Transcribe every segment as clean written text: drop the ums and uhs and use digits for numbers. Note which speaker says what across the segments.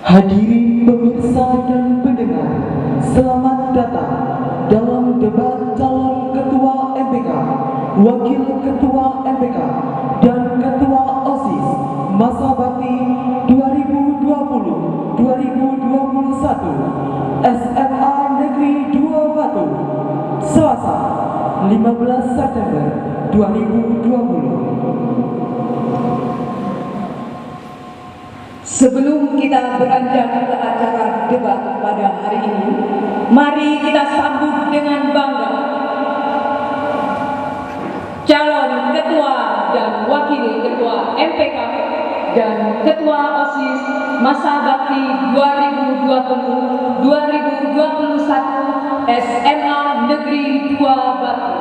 Speaker 1: Hadirin pemirsa dan pendengar, selamat datang dalam debat calon Ketua MPK, Wakil Ketua MPK, dan Ketua OSIS Masa Bakti 2020-2021 SMA Negeri 2 Batu, Selasa 15 September 2020.
Speaker 2: Sebelum kita beranjak ke acara debat pada hari ini, mari kita sambut dengan bangga calon Ketua dan Wakil Ketua MPK dan Ketua OSIS Masa Bakti 2020-2021 SMA Negeri 2 Batu.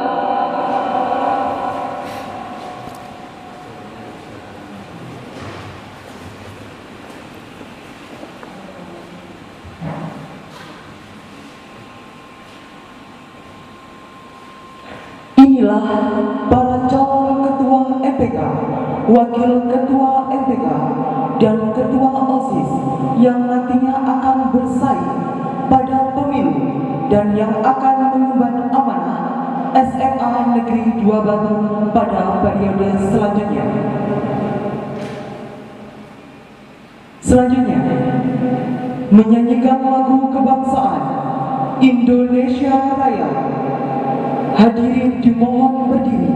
Speaker 1: Inilah para calon Ketua MPK, Wakil Ketua MPK, dan Ketua OSIS yang nantinya akan bersaing pada pemilu dan yang akan mengemban amanah SMA Negeri 2 Batu pada periode selanjutnya. Selanjutnya, menyanyikan lagu kebangsaan Indonesia Raya. Hadirin dimohon berdiri.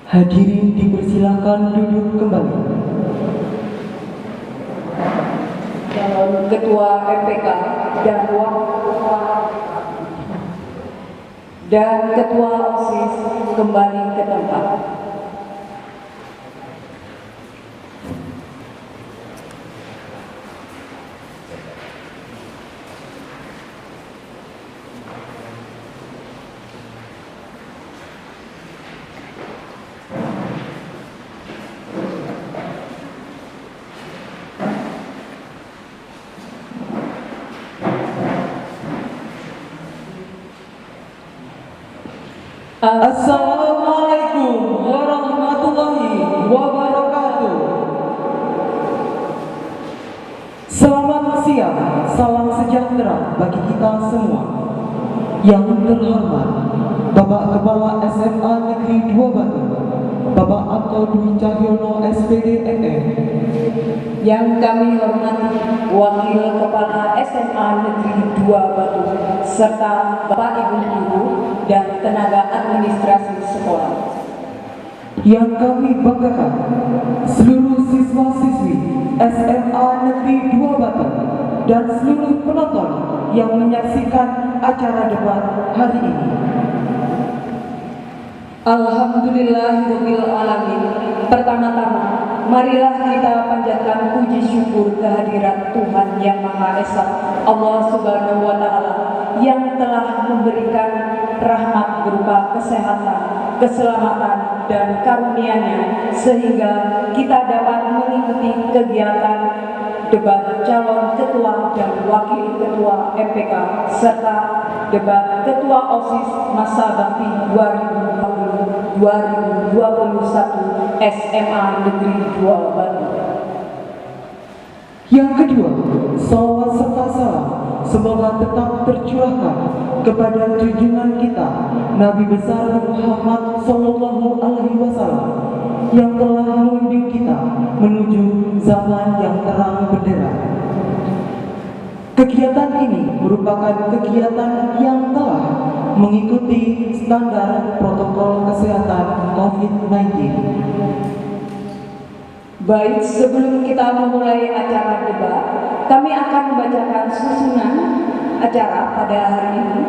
Speaker 1: Hadirin dipersilakan duduk kembali.
Speaker 2: Calon Ketua MPK dan Ketua OSIS kembali ke tempat.
Speaker 1: Assalamualaikum warahmatullahi wabarakatuh. Selamat siang, salam sejahtera bagi kita semua. Yang terhormat Bapak Kepala SMA Negeri 2 Batu, Bapak Anto Dwi Cahyono SPD MM.
Speaker 2: Yang kami hormati Wakil Kepala SMA Negeri 2 Batu serta Bapak Ibu Guru dan tenaga administrasi sekolah.
Speaker 1: Yang kami banggakan seluruh siswa-siswi SMA Negeri 2 Batu dan seluruh penonton yang menyaksikan acara debat hari ini.
Speaker 2: Alhamdulillahirabbil alamin. Pertama-tama, marilah kita panjatkan puji syukur kehadirat Tuhan Yang Maha Esa, Allah Subhanahu wa taala, yang telah memberikan rahmat berupa kesehatan, keselamatan dan karunia-Nya sehingga kita dapat mengikuti kegiatan debat calon ketua dan wakil ketua MPK serta debat ketua OSIS masa bakti 2021 SMA Negeri 2 Batu.
Speaker 1: Yang kedua, salawat serta salam semoga tetap tercurahkan kepada junjungan kita Nabi besar Muhammad Sallallahu Alaihi Wasallam yang telah membimbing kita menuju zaman yang terang benderang. Kegiatan ini merupakan kegiatan yang telah mengikuti standar protokol kesehatan COVID-19.
Speaker 2: Baik, sebelum kita memulai acara debat, kami akan membacakan susunan acara pada hari ini.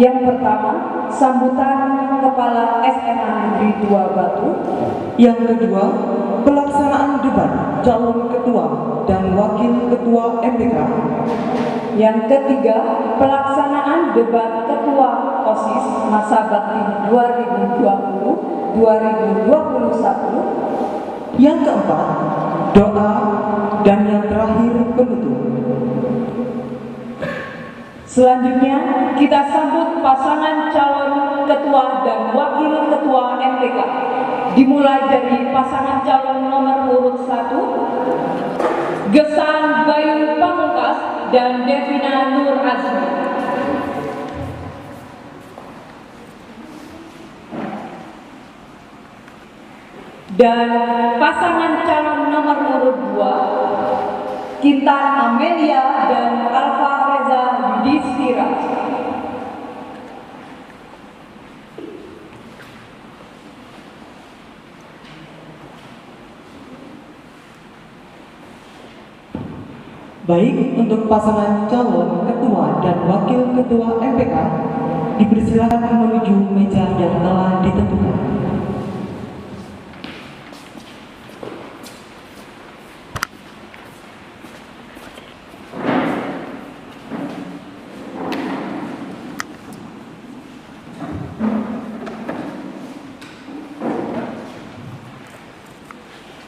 Speaker 2: Yang pertama, sambutan Kepala SMA Negeri 2 Batu.
Speaker 1: Yang kedua, pelaksanaan debat calon ketua dan wakil ketua MPK.
Speaker 2: Yang ketiga, pelaksanaan debat ketua OSIS masa bakti 2020-2021.
Speaker 1: Yang keempat, doa, dan yang terakhir penutup.
Speaker 2: Selanjutnya, kita sambut pasangan calon ketua dan wakil ketua MPK. Dimulai dari pasangan calon nomor urut 1, Gesan Bayu Pamungkas dan Devina Nur Azmi. Dan pasangan calon nomor urut 2, Kintan Amelia dan Alfa Reza Yudhistira.
Speaker 1: Baik, untuk pasangan calon ketua dan wakil ketua MPK dipersilakan menuju meja yang telah ditentukan.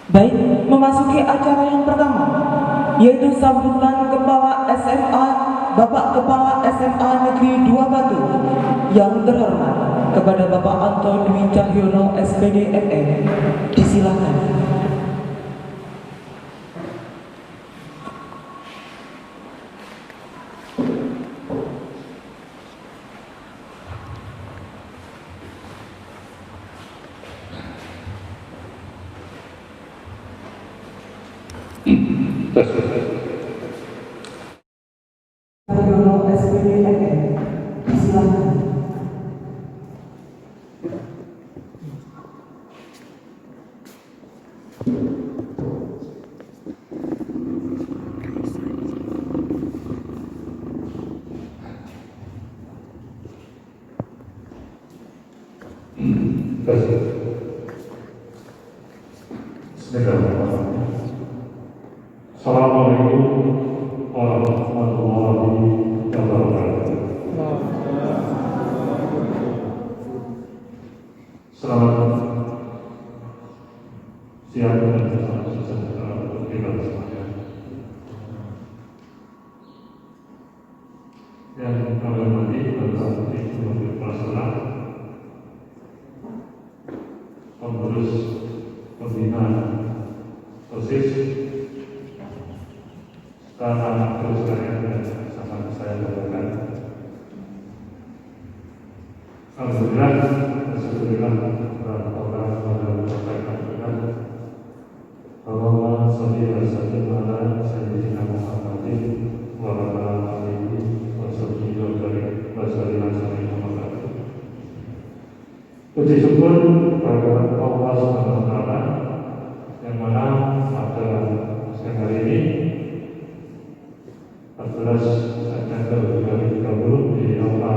Speaker 1: Baik, memasuki acara yang pertama, yaitu sambutan Kepala SMA, Bapak Kepala SMA Negeri 2 Batu yang terhormat kepada Bapak Anton Dwi Cahyono SPD MM. Disilakan. Cahyono SPD MM. Disilakan.
Speaker 3: Bismillahirrahmanirrahim. Assalamualaikum warahmatullahi wabarakatuh. Selamat siang dan salam sejahtera untuk kita semuanya. Yang kami hormati Bapak Ibu Pelaksana, pengurus pembina OSIS, serta terus sekalian dan sangat saya banggakan. Alhamdulillah, Rasulullah Allahumma sholli wa sallim ala sayyidina Muhammadin wa ala alihi wa sahbihi wa sallam. Puji syukur kepada Allah Subhanahu wa taala yang mana pada siang hari ini 14 September 2030 di Aula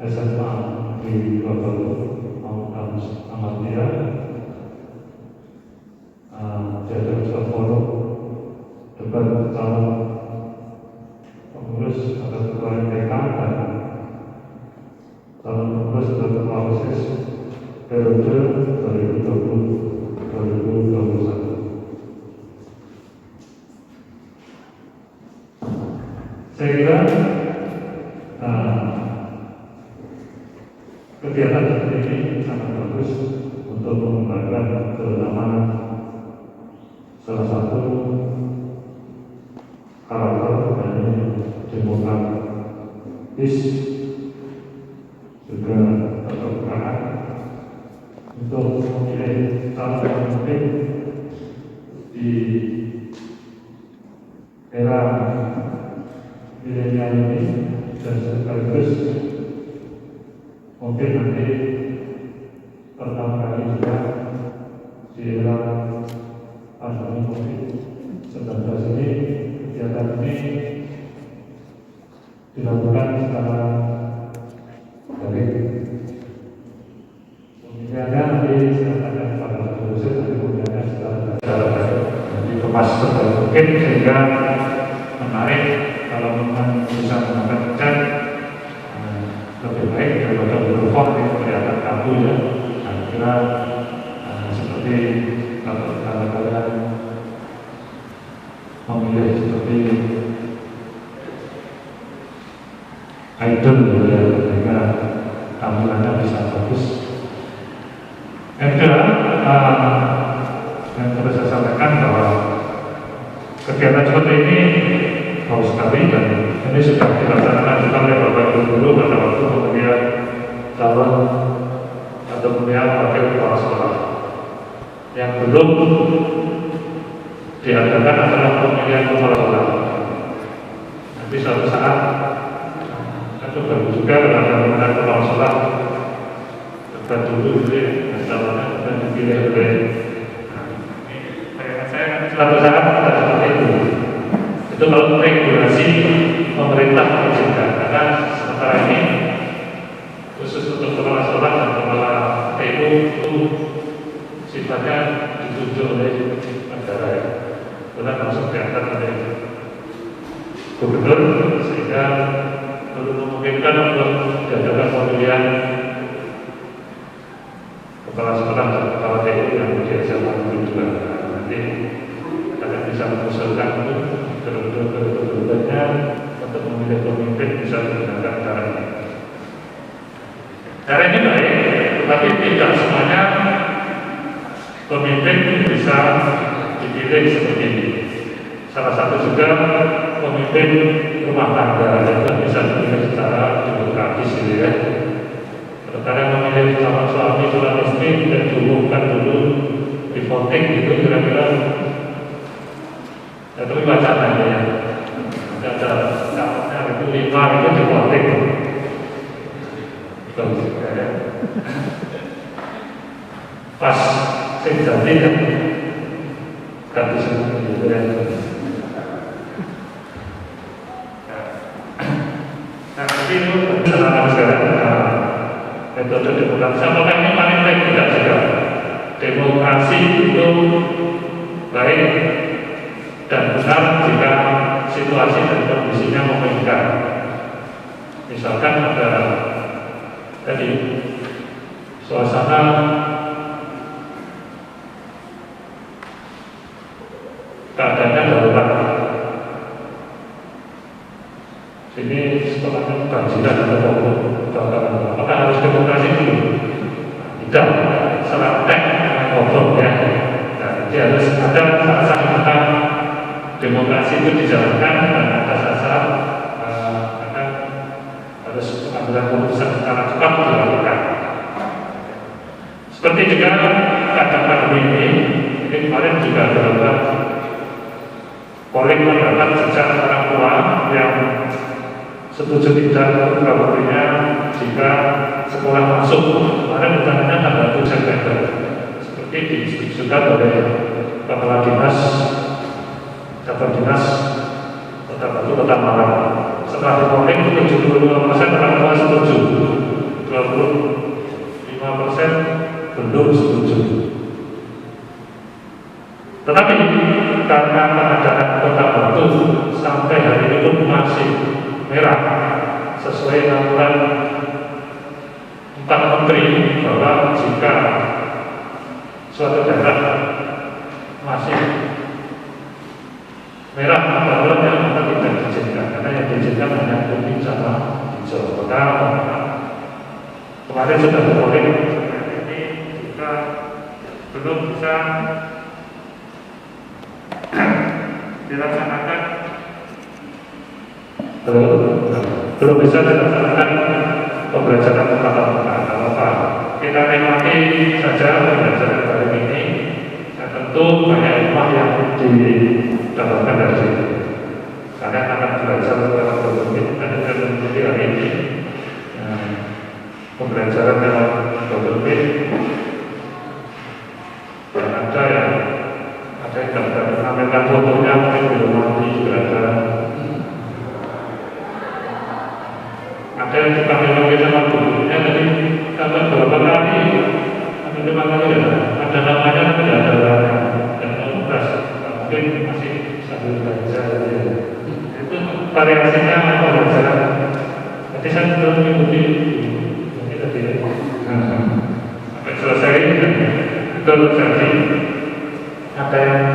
Speaker 3: SMA di 2 periode 2020-2021. Saya kira kegiatan seperti ini sangat bagus untuk mengembangkan terutama salah satu karakter dari demokratis, juga keterbukaan untuk memilih calon pemimpin di era milenial ini, dan sekaligus mungkin nanti pertama kali juga di era pandemi COVID-19 ini, kegiatan ini dilakukan secara daring. Pemilihannya nanti silakan pada dosen, nanti pemilihannya secara daring, dikemas sebaik mungkin sehingga menarik. Kalau memang bisa mendapatkan lebih baik daripada berform yang kelihatan kaku ya. Saya kira seperti kalau kalian memilih seperti idol ya, sehingga tampilannya bisa bagus. Yang kedua, yang perlu saya sampaikan bahwa kegiatan seperti ini bagus sekali, dan ini sudah dilaksanakan juga oleh Bapak Ibu Guru pada waktu pemilihan calon atau pemilihan wakil kepala sekolah. Yang belum diadakan adalah pemilihan kepala sekolah. Nanti suatu saat itu bagus juga pada pemilihan kepala sekolah. Debat dulu calonnya dan dipilih oleh saya suatu saat ada seperti itu. Itu kalau regulasi pemerintah mengizinkan, karena sementara ini khusus untuk kepala sekolah dan kepala TU itu sifatnya ditunjuk oleh negara ya, bukan langsung diangkat oleh gubernur, sehingga belum memungkinkan untuk diadakan pemilihan kepala sekolah dan kepala TU yang biasa juga. Nanti akan bisa mengusulkan kedua-duanya untuk memilih pemimpin bisa menggunakan cara ini. Cara ini baik, tetapi tidak semuanya pemimpin bisa dipilih seperti ini. Salah satu juga pemimpin rumah tangga itu bisa dipilih secara demokratis gitu ya. Karena memilih calon suami calon istri dan diumumkan dulu di voting gitu kira-kira. Ya, tapi wacana ya, ada calonnya itu 5 itu di voting. Bagus juga ya. Pas sing jadi kan ganti semua gitu ya. Nah, tapi itu sekarang metode demokrasi. Apakah ini paling baik? Tidak juga. Demokrasi itu baik dan benar jika situasi dan kondisinya memungkinkan. Misalkan ada tadi suasana keadaannya darurat. Ini sekolahnya banjiran atau kebakaran. Apakah harus demokrasi dulu? Tidak. Serantek ngobrol ya. Nah, jadi harus ada saat kita demokrasi itu dijalankan dan atas dasar harus pengambilan keputusan secara cepat dilakukan. Seperti juga keadaan pandemi ini kemarin juga ada polling pendapat sejak orang tua yang setuju tidak kabarnya jika sekolah masuk. Kemarin rencananya tanggal 7 September seperti diinstruksikan oleh Kepala Dinas Jabat Dinas Kota Batu, Kota Malang. Setelah di-polling 75% orang tua setuju, 25% belum setuju. Tetapi karena keadaan Kota Batu sampai hari ini pun masih merah sesuai aturan 4 Pak Menteri bahwa jika suatu daerah masih merah awalnya maka tidak diizinkan, karena yang diizinkan hanya kuning sama hijau. Maka kemarin sudah boleh ini juga belum bisa dilaksanakan, belum bisa dilaksanakan pembelajaran tatap muka. Apa? Kita nikmati saja pembelajaran hari ini. Ya, tentu banyak rumah yang didapatkan dari sini. Karena akan belajar dalam Google Meet, ada mengikuti hari ini pembelajaran dalam Google Meet. Dan ada yang dapat menampilkan fotonya mungkin di rumah ini juga ada. Ada yang dipanggil sama gurunya tadi sampai berapa kali, sampai 5 kali ada namanya tapi tidak ada orangnya dan tugas mungkin masih sambil belajar ya. Itu variasinya pembelajaran. Jadi saya belum mengikuti ini tadi sampai selesai itu jadi ada yang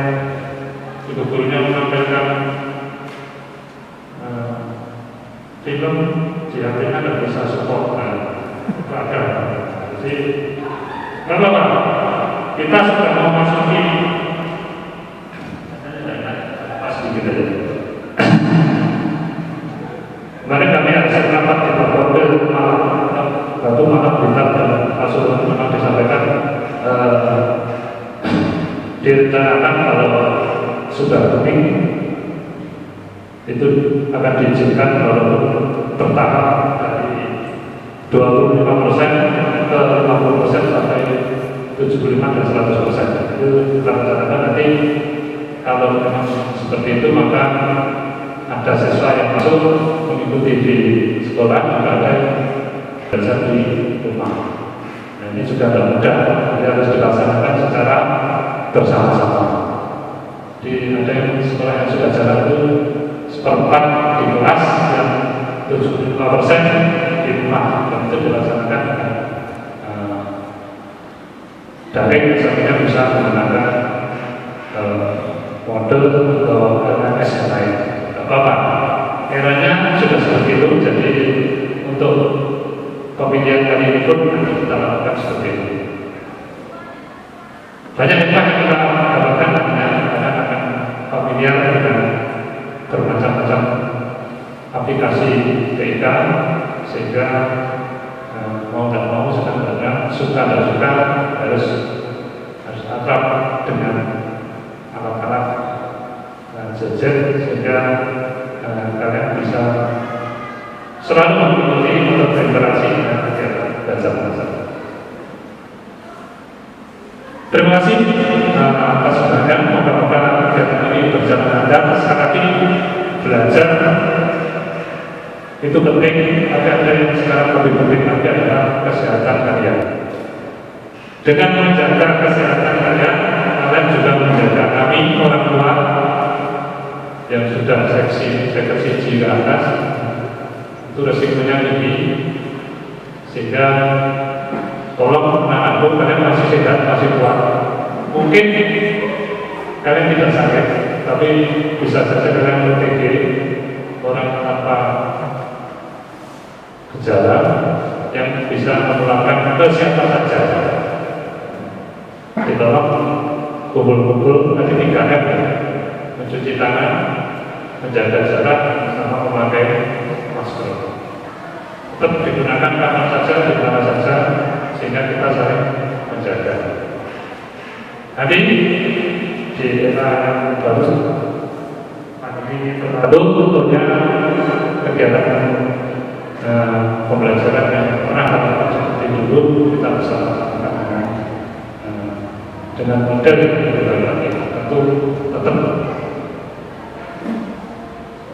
Speaker 3: ibu gurunya menampilkan film diartinya tidak bisa support ada. Jadi kenapa kita sudah memasuki pas sedikit aja. Kemarin kami ada rapat di Bogor Batu Malam Bintang dan Pasuruan memang disampaikan direncanakan kalau sudah kuning itu akan diizinkan kalau bertahap dari 25% ke 50% sampai 75 dan 100%. Itu direncanakan nanti kalau memang seperti itu maka ada siswa yang masuk mengikuti di sekolah juga ada yang belajar di rumah. Nah, ini juga tidak mudah, jadi harus dilaksanakan secara bersama-sama. Di ada yang sekolah yang sudah jalan itu seperempat di kelas yang 75% di rumah, dan itu dilaksanakan daring, misalnya bisa menggunakan model atau LMS yang lain. Apa-apa, eranya sudah seperti itu, jadi untuk pemilihan kali ini pun nanti kita lakukan seperti itu. Banyak hikmah yang kita dapatkan karena akan familiar dengan bermacam-macam aplikasi TIK, sehingga mau dan mau sebenarnya suka dan suka harus akrab dengan alat-alat gadget, sehingga kalian bisa selalu mengikuti atau berinteraksi dengan kegiatan belajar mengajar. Terima kasih atas perhatian. Moga-moga kegiatan ini berjalan lancar. Sekali lagi belajar itu penting, tapi ada yang sekarang lebih penting lagi adalah kesehatan kalian. Dengan menjaga kesehatan kalian, kalian juga menjaga kami orang tua yang sudah seksi ke atas. Itu resikonya tinggi, sehingga tolong anak-anakku kalian masih sehat, masih kuat. Mungkin kalian tidak sakit, tapi bisa saja kalian OTG, orang tanpa gejala yang bisa menularkan ke siapa saja. Ditolong kumpul-kumpul, nanti 3M, mencuci tangan, menjaga jarak, sama memakai masker. Tetap digunakan kapan saja, di mana saja, sehingga kita saling menjaga. Nanti di era yang baru, pandemi berlalu, tentunya kegiatan pembelajaran yang pernah kita seperti dulu kita bisa lakukan dengan model yang berbeda lagi. Tentu tetap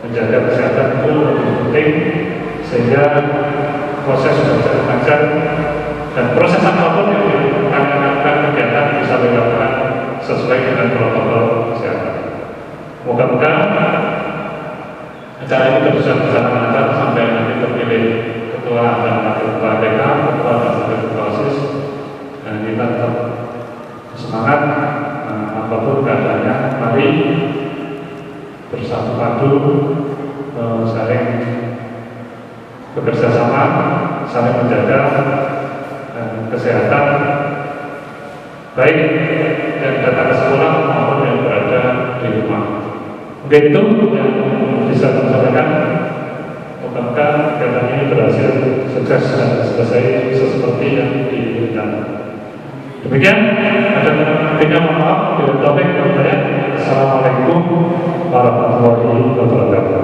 Speaker 3: menjaga kesehatan itu lebih penting, sehingga proses belajar mengajar dan proses apapun yang kalian lakukan kegiatan bisa dilakukan sesuai dengan protokol kesehatan. Moga-moga acara ini bisa berjalan lancar sampai nanti terpilih ketua dan wakil ketua TK, ketua dan wakil bekerja sama, saling menjaga kesehatan baik yang datang ke sekolah maupun yang berada di rumah. Mungkin itu yang bisa kami sampaikan. Moga-moga kegiatan ini berhasil sukses dan selesai seperti yang diinginkan. Demikian, ada artinya mohon maaf bila topik saya. Assalamualaikum warahmatullahi wabarakatuh.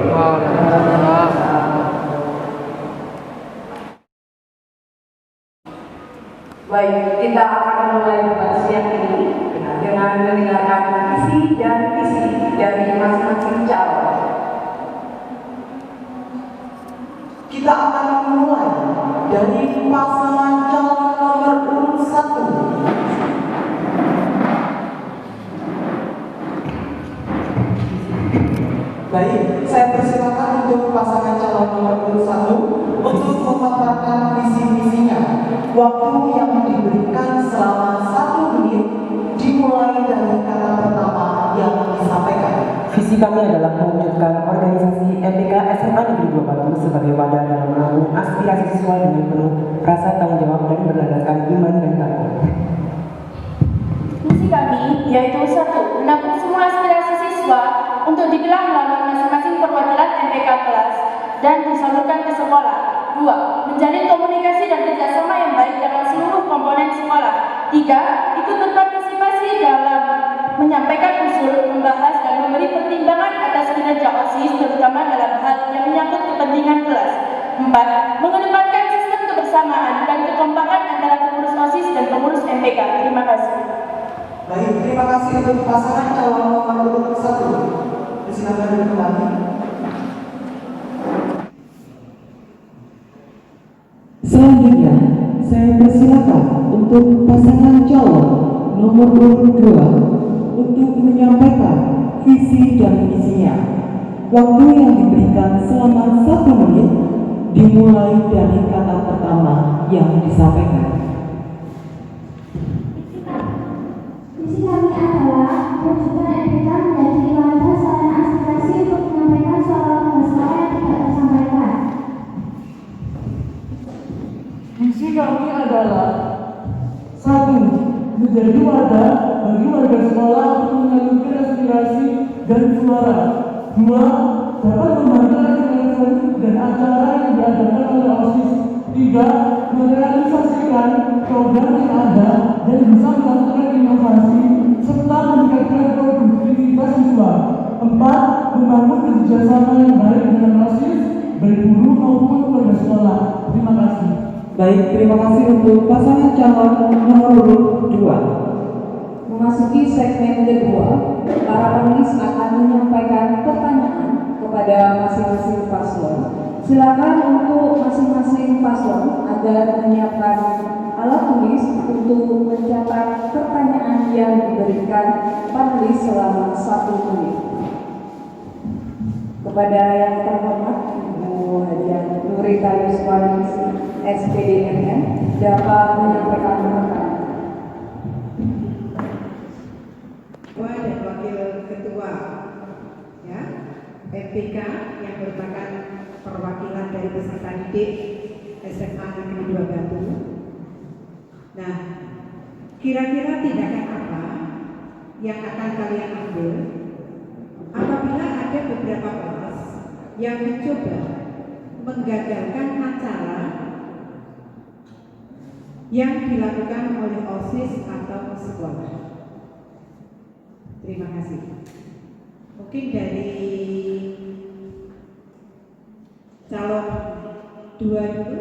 Speaker 2: Baik, kita akan mulai debat siang ini dengan mendengarkan visi dan misi dari masing-masing calon.
Speaker 1: Kita akan memulai dari pasangan calon nomor urut 1. Baik, saya persilakan untuk pasangan calon nomor urut 1 untuk memaparkan visi-misinya. Waktu yang diberikan selama 1 menit dimulai dari kata pertama yang disampaikan.
Speaker 4: Visi kami adalah mewujudkan organisasi MPK SMA Negeri 2 Batu sebagai wadah dalam menampung aspirasi siswa dengan penuh rasa tanggung jawab dan berlandaskan iman dan takwa.
Speaker 5: Misi kami yaitu 1. Menampung semua aspirasi siswa untuk dipilah melalui masing-masing perwakilan MPK kelas dan disalurkan ke sekolah. 2. Menjalin komunikasi dan kerjasama yang baik dengan seluruh komponen sekolah. 3. Ikut berpartisipasi dalam menyampaikan usul, membahas dan memberi pertimbangan atas kinerja OSIS terutama dalam hal yang menyangkut kepentingan kelas. 4. Mengedepankan sistem kebersamaan dan kekompakan antara pengurus OSIS dan pengurus MPK. Terima kasih.
Speaker 1: Baik, terima kasih untuk pasangan calon nomor urut 1. Silakan duduk kembali. Selanjutnya, saya persilakan untuk pasangan calon nomor urut 2 untuk menyampaikan visi dan misinya. Waktu yang diberikan selama 1 menit dimulai dari kata pertama yang disampaikan.
Speaker 6: Misi kami adalah mewujudkan MPK menjadi wadah sarana aspirasi untuk menyampaikan suara yang tidak tersampaikan.
Speaker 7: Misi kami adalah 1. Menjadi wadah bagi warga sekolah untuk menyalurkan aspirasi dan suara. 2. Dapat membantu aspirasi dan acara yang diadakan oleh OSIS. 3. Merealisasikan program yang ada dan bisa melakukan inovasi serta meningkatkan produktivitas siswa. 4. Membangun kerjasama yang baik dengan OSIS, baik guru maupun warga sekolah. Terima kasih.
Speaker 1: Baik, terima kasih untuk pasangan calon nomor urut 2.
Speaker 2: Memasuki segmen kedua, para panelis akan menyampaikan pertanyaan kepada masing-masing paslon. Silakan untuk masing-masing paslon agar menyiapkan alat tulis untuk mencatat pertanyaan yang diberikan panelis selama 1 menit. Kepada yang terhormat Ibu Hadiah Nurita Yuswani SPDMN dapat menyampaikan pertanyaan.
Speaker 8: Ketua dan Wakil Ketua ya, MPK yang merupakan perwakilan dari peserta didik SMA Negeri 2 Batu. Nah, kira-kira tindakan apa yang akan kalian ambil apabila ada beberapa kelas yang mencoba menggagalkan acara yang dilakukan oleh OSIS atau sekolah? Terima kasih. Mungkin dari calon 2 dulu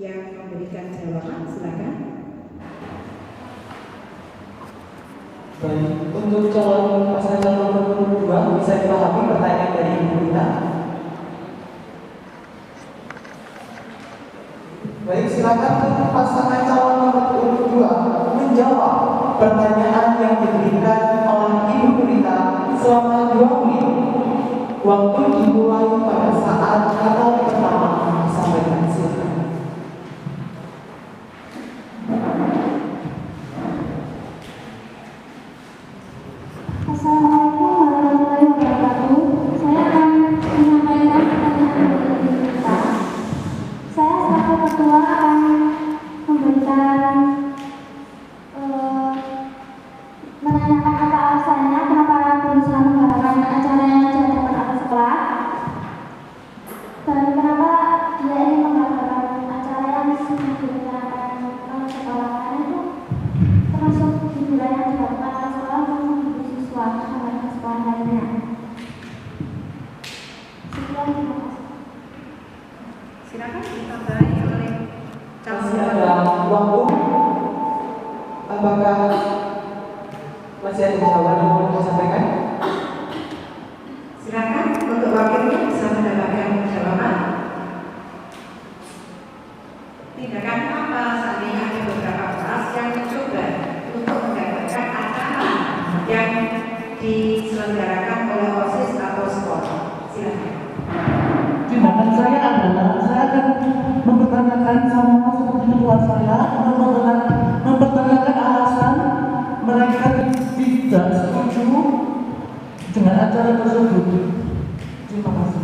Speaker 8: yang memberikan jawaban, silakan.
Speaker 1: Baik, untuk calon pasangan calon nomor 2 bisa dipahami pertanyaan dari Ibu Rita. Baik, silakan untuk pasangan calon nomor urut 2 menjawab pertanyaan yang diberikan oleh Ibu Rita selama 2 menit. Waktu dimulai pada saat kata pertama disampaikan. Silakan.
Speaker 6: Assalamualaikum warahmatullahi wabarakatuh. Saya akan menyampaikan pertanyaan dari kita.
Speaker 8: Silakan ditambahi oleh
Speaker 1: Masih ada waktu. Apakah masih ada jawaban yang mau disampaikan?
Speaker 8: Silakan untuk wakilnya bisa mendapatkan jawaban. Tidak akan apa seandainya ada beberapa kelas yang mencoba untuk mendapatkan acara yang diselenggarakan oleh OSIS atau sekolah. Silakan.
Speaker 7: Tindakan saya adalah saya akan mempertanyakan sama seperti ketua saya, mempertanyakan alasan mereka tidak setuju dengan acara tersebut. Terima kasih.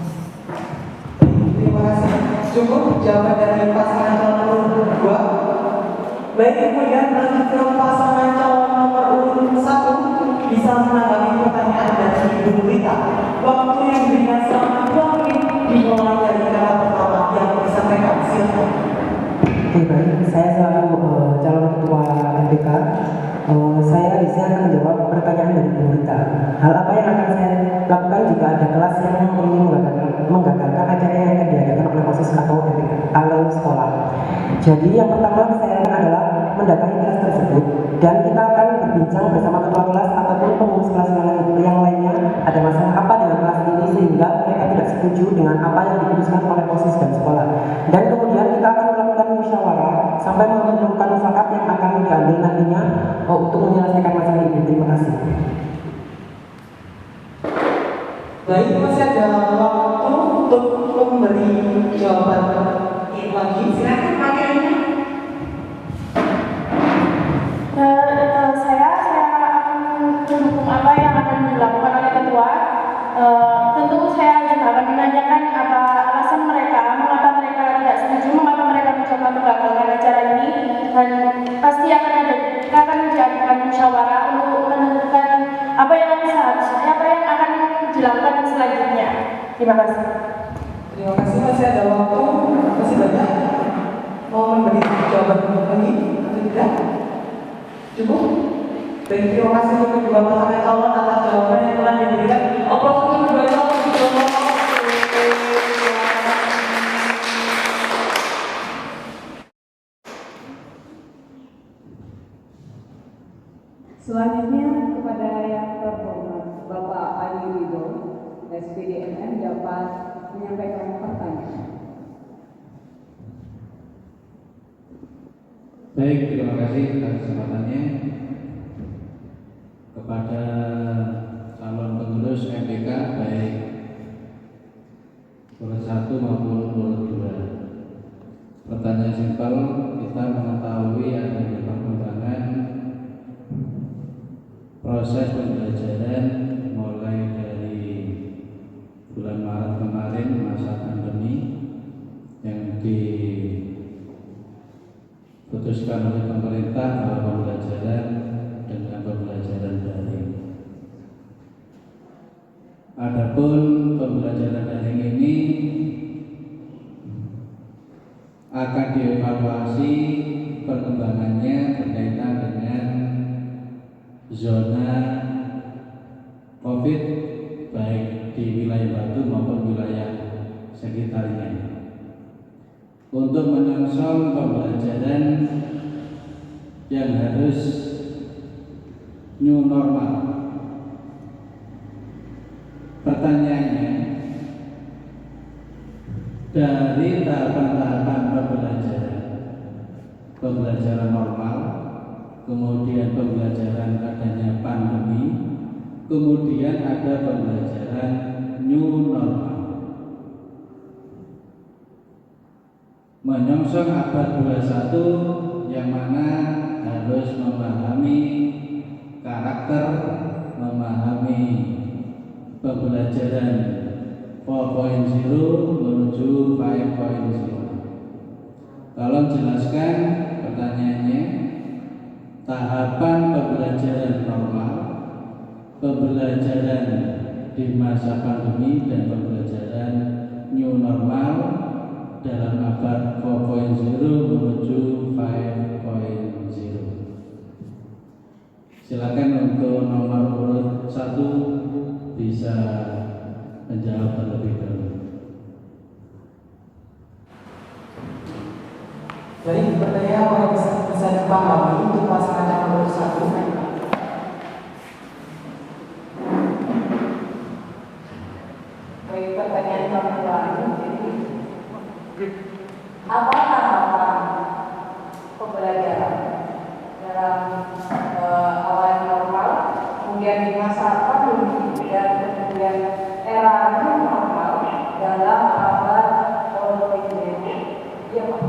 Speaker 1: Terima kasih. Cukup jawaban dari pasangan calon nomor 2. Baik, kemudian lanjut ke pasangan calon nomor urut 1 bisa menanggapi pertanyaan dari Ibu Rita. Waktu yang diberikan selama 2 menit dimulai dari kata pertama yang disampaikan. Silakan.
Speaker 4: Oke, baik. Saya selaku calon ketua MPK, saya di sini akan menjawab pertanyaan dari Bu Rita. Hal apa yang akan saya lakukan jika ada kelas yang ingin menggagalkan acara yang akan diadakan oleh OSIS atau MPK atau sekolah? Jadi yang pertama saya lakukan adalah mendatangi kelas tersebut dan kita akan berbincang bersama ketua kelas ataupun pengurus kelas yang lainnya ada masalah apa dengan kelas ini sehingga mereka tidak setuju dengan apa yang diputuskan oleh OSIS dan sekolah. Dan kemudian kita akan melakukan musyawarah sampai menemukan mufakat yang akan diambil nantinya untuk menyelesaikan masalah ini. Terima kasih.
Speaker 1: Baik, masih ada waktu untuk memberi jawaban lagi.
Speaker 8: Silakan wakilnya.
Speaker 5: Saya akan mendukung apa yang akan dilakukan oleh ketua. Tentu saya juga akan menanyakan apa alasan mereka, mengapa mereka tidak setuju, mengapa mereka mencoba menggagalkan acara ini, dan pasti akan diadakan musyawarah untuk menentukan apa yang seharusnya, apa yang akan dilakukan selanjutnya. Terima kasih.
Speaker 1: Terima kasih, masih ada waktu, masih banyak. Mau memberi jawaban lagi atau tidak? Cukup? Baik, terima kasih untuk kedua pasangan calon atas jawaban yang telah diberikan. Aplaus untuk kedua calon.
Speaker 2: Selanjutnya kepada yang terhormat Bapak Ali Ridho, SPDMM dapat menyampaikan pertanyaan.
Speaker 9: Baik, terima kasih atas kesempatannya. Kepada calon pengurus MPK baik urut 1 maupun urut 2. Pertanyaan simpel, kita mengetahui adanya perkembangan proses pembelajaran mulai dari bulan Maret kemarin masa pandemi yang diputuskan oleh pemerintah bahwa pembelajaran dengan pembelajaran daring. Adapun pembelajaran daring ini akan dievaluasi perkembangannya berkaitan dengan zona COVID baik di wilayah Batu maupun wilayah sekitarnya. Untuk menyongsong pembelajaran yang harus new normal. Pertanyaannya, dari tahapan-tahapan pembelajaran normal, kemudian pembelajaran adanya pandemi, kemudian ada pembelajaran new normal. Menyongsong abad 21 yang mana harus memahami karakter, memahami pembelajaran 4.0 menuju 5.0. Tolong jelaskan pertanyaannya, tahapan pembelajaran normal, pembelajaran di masa pandemi dan pembelajaran new normal dalam abad 4.0 menuju 5.0. Silakan untuk nomor urut 1 bisa menjawab terlebih dahulu.
Speaker 1: Jadi pertanyaan apa yang bisa dipahami untuk pasangan calon nomor 1?
Speaker 2: Baik, pertanyaan kami lain. Jadi, apa harapan pembelajaran dalam awal normal, kemudian di masa pandemi dan kemudian era new normal dalam abad politik? Iya, Pak.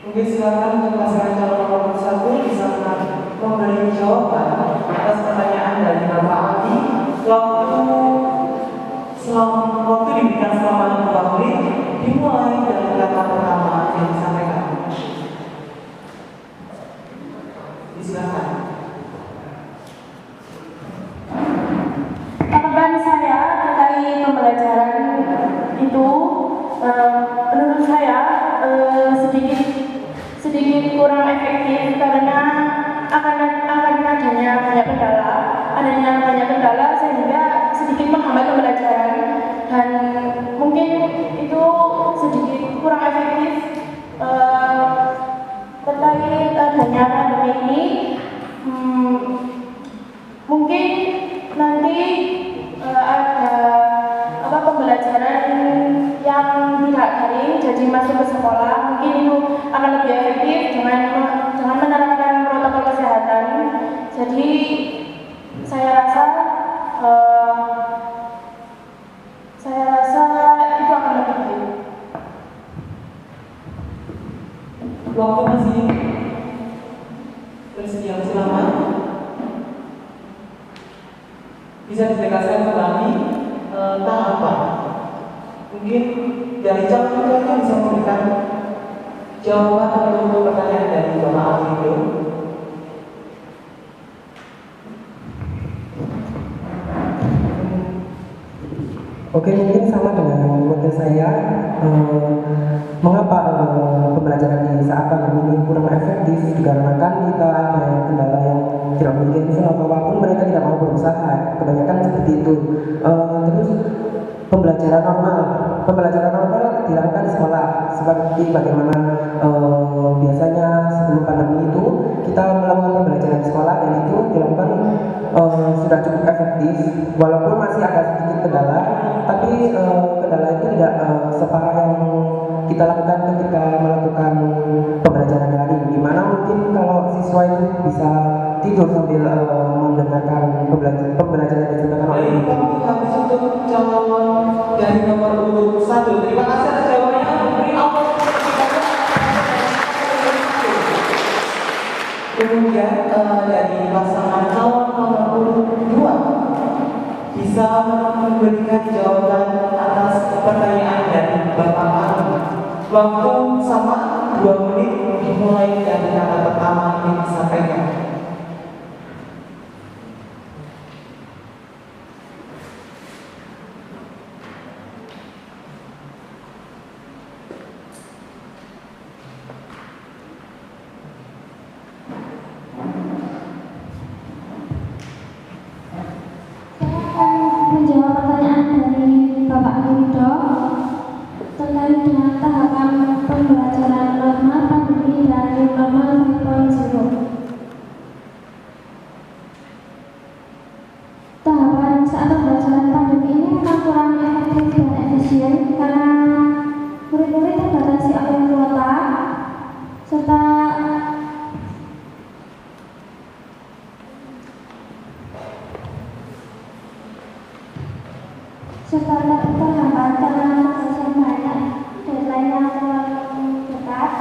Speaker 1: Mungkin silakan untuk pasangan calon nomor 1 bisa memberi jawaban atas pertanyaan dari Bapak Ali. Waktu diberikan selama 2 menit, dimulai dari kata pertama yang disampaikan. Silakan.
Speaker 5: Tanggapan saya terkait pembelajaran itu, menurut saya sedikit kurang efektif karena akan adanya banyak kendala sehingga sedikit menghambat pembelajaran, dan mungkin itu sedikit kurang efektif terkait adanya pandemi ini. Mungkin nanti ada pembelajaran yang tidak daring jadi masuk ke sekolah, mungkin itu akan lebih efektif dengan menerapkan protokol kesehatan. Jadi saya rasa itu akan lebih baik.
Speaker 1: Waktu masih bersedia, silakan. Bisa ditegaskan kembali tahapan. Mungkin dari calon tutornya bisa memberikan jawaban untuk pertanyaan dari Bapak Alvito.
Speaker 4: Oke, mungkin sama dengan wakil saya. Mengapa pembelajaran di saat pandemi ini kurang efektif? Dikarenakan kita ada kendala yang tidak mungkin atau apapun mereka tidak mau berusaha. Kebanyakan seperti itu. Terus pembelajaran normal dilakukan di sekolah seperti bagaimana biasanya sebelum pandemi itu kita melakukan pembelajaran di sekolah, dan itu dilakukan sudah cukup efektif walaupun masih ada sedikit kendala, tapi kendala itu tidak separah yang kita lakukan ketika melakukan pembelajaran daring, di mana mungkin kalau siswa itu bisa tidur sambil mendengarkan pembelajaran yang disampaikan oleh
Speaker 1: Baik, kami habis untuk calon dari nomor urut 1. Terima kasih atas jawabannya. Beri aplaus. Kemudian dari pasangan calon nomor urut 2 bisa memberikan jawaban atas pertanyaan dari Bapak Ali. Waktu sama 2 menit dimulai dari kata pertama yang disampaikan.
Speaker 6: Menjawab pertanyaan dari Bapak Alvito terkait dengan tahapan pembelajaran normal pandemi dan new normal 5.0. Tahapan saat pembelajaran pandemi ini memang kurang efektif dan efisien karena murid-murid terbatasi oleh kuota serta terhambat karena tugas yang banyak, deadline yang terlalu dekat.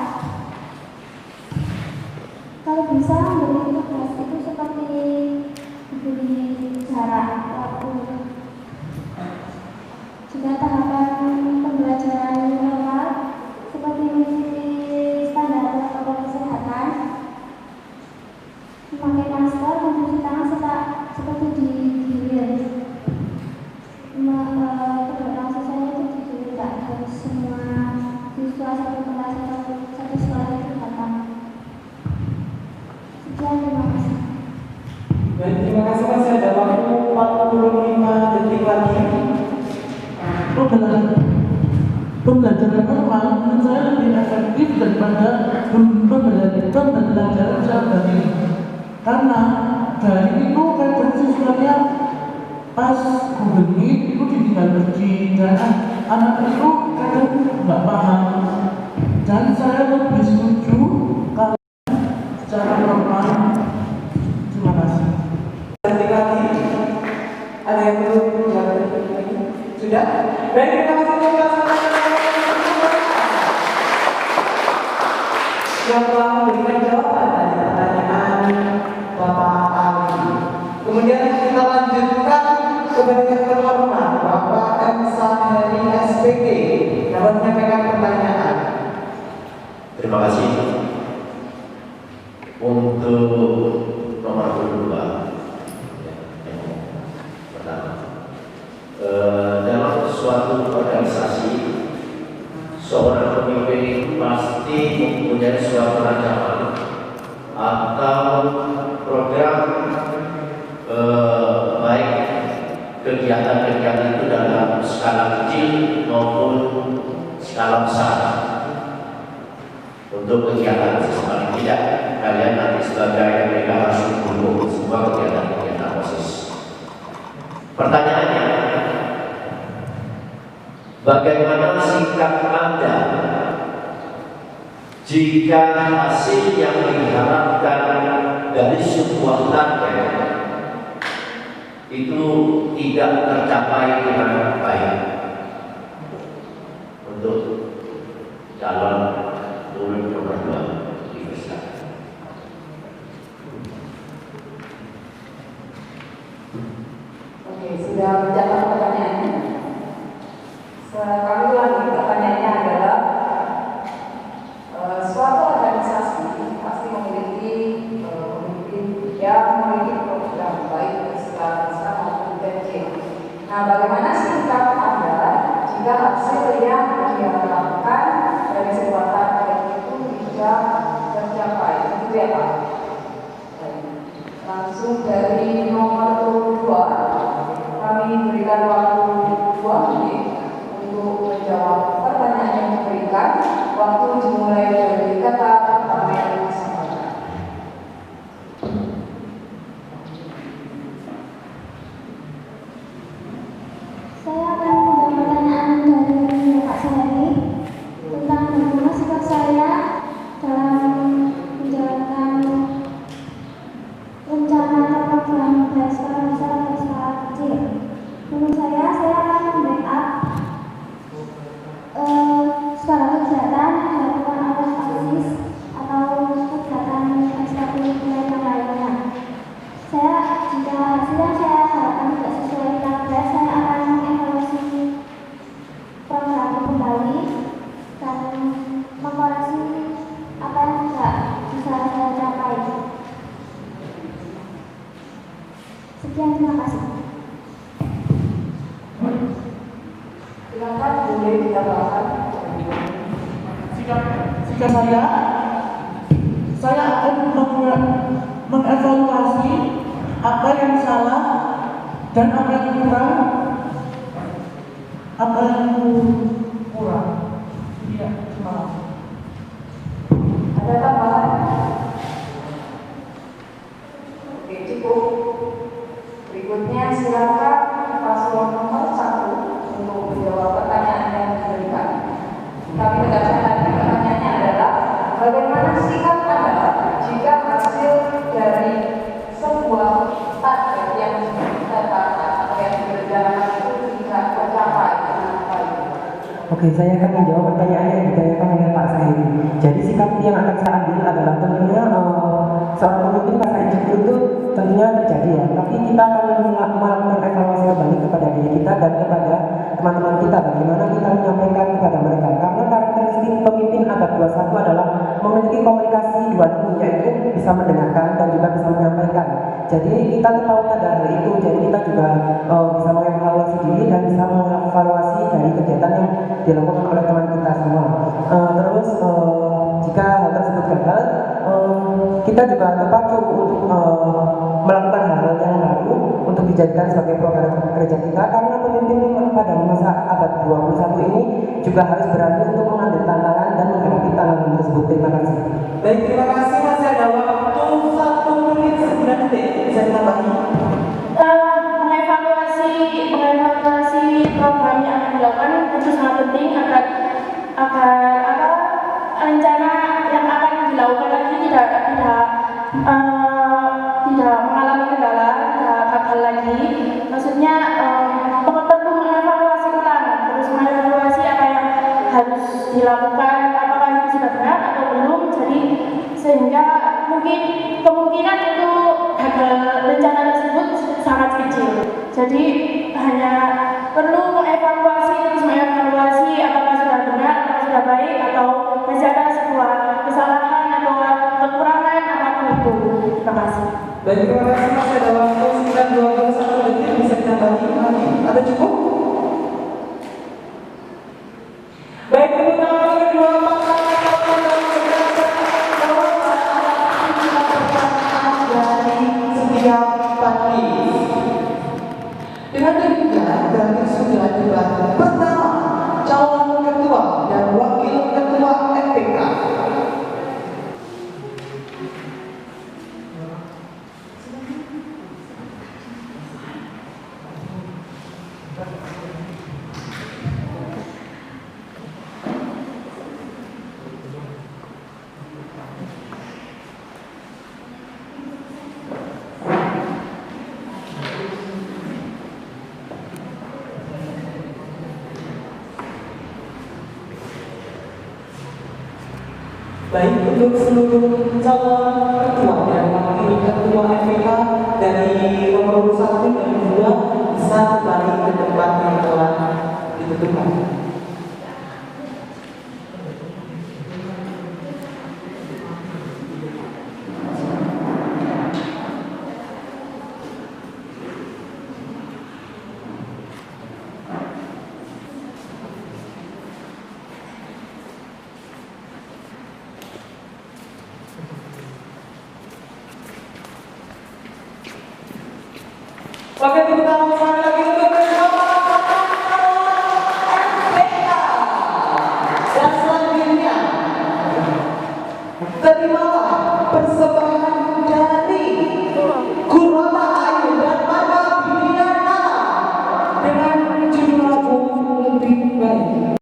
Speaker 6: Kalau bisa memberi tugas itu seperti diberi jarak waktu. Jika tahapan pembelajaran normal seperti mengikuti standar protokol kesehatan, memakai masker, mencuci tangan seperti di hilir. Program sisanya itu tidak harus semua siswa satu kelas atau satu sekolah itu datang. Sekian, terima kasih.
Speaker 1: Baik, terima kasih. Masih ada waktu 45 detik lagi
Speaker 7: pembelajaran normal menurut saya lebih efektif daripada pembelajaran secara daring. Karena daring itu kadang siswanya pas Google Meet itu ditinggal pergi dan anak itu kadang nggak paham. Dan saya lebih setuju kalau secara normal. Terima kasih.
Speaker 1: Ada yang belum menjawab lagi? Sudah? Baik, terima kasih yang telah memberikan jawaban dari pertanyaan Bapak Ali. Kemudian kita lanjutkan kepada yang terhormat Bapak M. Sahari SPG dapat menyampaikan pertanyaan.
Speaker 10: Terima kasih. Untuk nomor kedua, pertama, dalam suatu organisasi, seorang pemimpin itu pasti mempunyai suatu rancangan atau program, baik kegiatan-kegiatan itu dalam skala kecil maupun skala besar. Untuk kegiatan paling tidak kalian nanti sebagai mereka harus mendukung semua kegiatan-kegiatan OSIS. Pertanyaannya, bagaimana sikap Anda jika hasil yang diharapkan dari sebuah target itu tidak tercapai dengan baik? Untuk calon urut nomor 2 dipersilakan.
Speaker 2: Oke, sudah mencatat pertanyaannya. Sekali lagi pertanyaannya adalah suatu organisasi pasti memiliki pemimpin yang memiliki program baik skala besar maupun kecil. Nah, bagaimana sikap Anda jika hasil yang diharapkan dari sebuah target itu tidak tercapai? Itu ya Pak. Langsung dari nomor 2 kami berikan waktu 2 menit untuk menjawab pertanyaan yang diberikan. Waktu dimulai dari kata pertama yang disampaikan.
Speaker 6: Saya akan menjawab pertanyaan dari Pak Sari tentang bagaimana sikap saya dalam menjalankan rencana atau program baik skala besar atau skala kecil. Menurut saya akan membackup skala kegiatan yang dilakukan oleh OSIS atau kegiatan ekstrakurikuler yang lainnya. Jika hasil yang saya harapkan tidak sesuai target, saya akan mengevaluasi program kembali dan mengkoreksi apa yang tidak bisa saya capai. Sekian, terima kasih.
Speaker 2: Silakan boleh ditambahkan.
Speaker 7: Sikap saya akan mengevaluasi apa yang salah dan apa yang kurang. Iya, terima kasih.
Speaker 2: Ada tambahan? Oke, cukup. Berikutnya silakan paslon nomor 1 untuk menjawab pertanyaan yang diberikan. Kami tegaskan lagi, pertanyaannya adalah bagaimana sikap Anda jika hasil dari sebuah target yang ditetapkan atau yang direncanakan itu tidak tercapai dengan baik?
Speaker 4: Oke, saya akan menjawab pertanyaan yang ditanyakan oleh Pak Said. Jadi sikap yang akan saya ambil adalah tentunya seorang pemimpin masa hidupku itu tentunya terjadi ya. Tapi kita akan melakukan evaluasi kembali kepada diri kita dan kepada teman-teman kita bagaimana kita menyampaikan kepada mereka. Karena karakteristik pemimpin abad 21 adalah memiliki komunikasi dua tinggi, yaitu bisa mendengarkan dan juga bisa menyampaikan. Jadi kita tahu dari itu, jadi kita juga bisa mengevaluasi diri dan bisa mengevaluasi dari kegiatan yang dilakukan oleh teman kita semua. Terus jika hal tersebut gagal, kita juga terpacu untuk melakukan hal-hal yang baru untuk dijadikan sebagai program kerja kita, karena pemimpin pada masa abad 21 ini juga harus berani untuk mengambil tantangan dan menghadapi tantangan tersebut. Terima kasih.
Speaker 1: Baik, terima kasih. Masih ada waktu 1 menit 9 detik. Bisa ditambahkan?
Speaker 5: Mengevaluasi program yang akan dilakukan itu sangat penting agar rencana yang akan dilakukan lagi tidak mengalami kendala, tidak gagal lagi. Maksudnya perlu mengevaluasi ulang, terus mengevaluasi apa yang harus dilakukan, apakah itu sudah benar atau belum. Jadi sehingga mungkin kemungkinan untuk gagal rencana tersebut sangat kecil. Jadi hanya perlu mengevaluasi apakah sudah benar, apakah sudah baik, atau masih ada sebuah kesalahan atau kekurangan apapun itu. Terima kasih.
Speaker 1: Baik, terima kasih. Masih ada waktu 9:21 detik. Bisa ditambahkan lagi? Ada cukup? Baik, tepuk tangan kedua dari setiap panelis. Dengan demikian, berakhir sudah debat pertama calon ketua dan wakil ketua MPK. Baik, untuk seluruh calon ketua dan wakil ketua MPK dari nomor 1 dan 2 bisa kembali ke tempat yang telah ditentukan. Oke, tepuk tangan sekali lagi untuk bersama MPK. Dan selanjutnya, terimalah persembahan dari Kurota Ayu dan Mada Biliana dengan judul lagu Lebih Baik.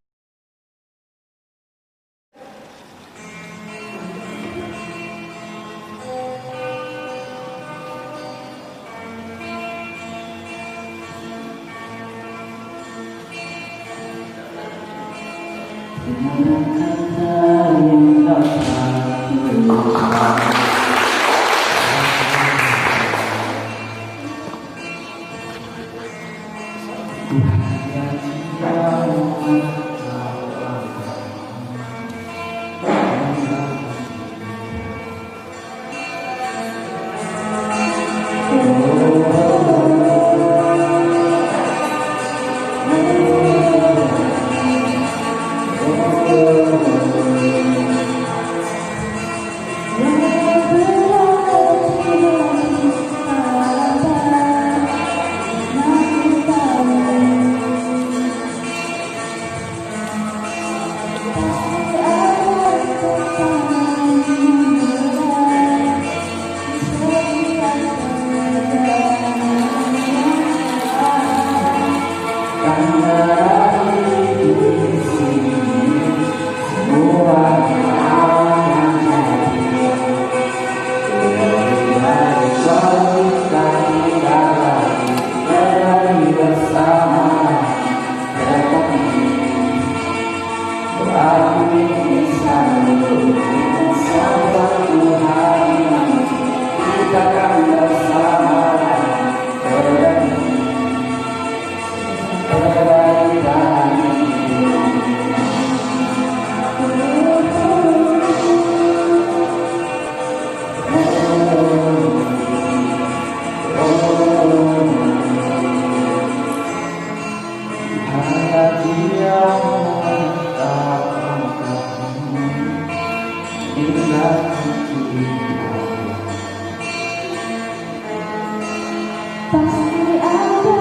Speaker 6: Pasti ada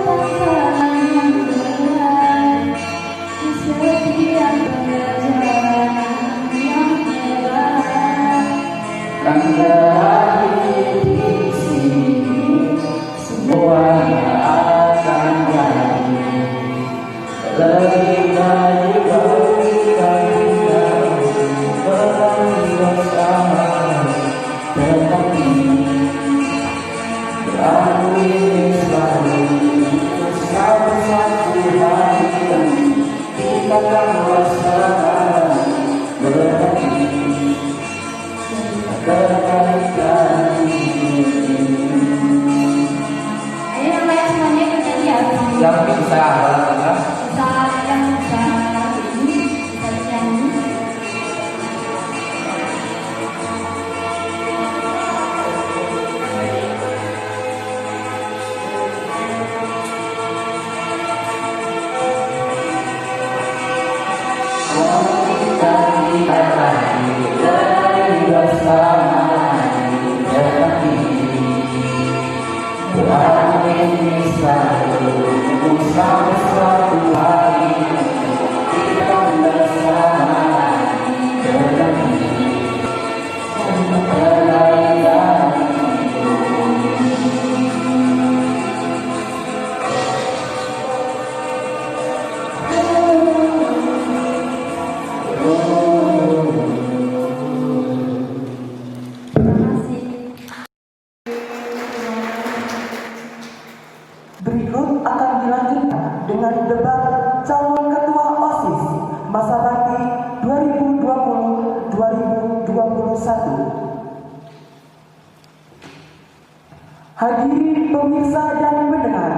Speaker 6: tantangan yang berat.
Speaker 9: bisa kita?
Speaker 5: Bisa yang bisa ini, bisa nyanyi.
Speaker 1: Berikut akan dilanjutkan dengan debat calon ketua OSIS masa bakti 2020-2021. Hadirin pemirsa dan pendengar,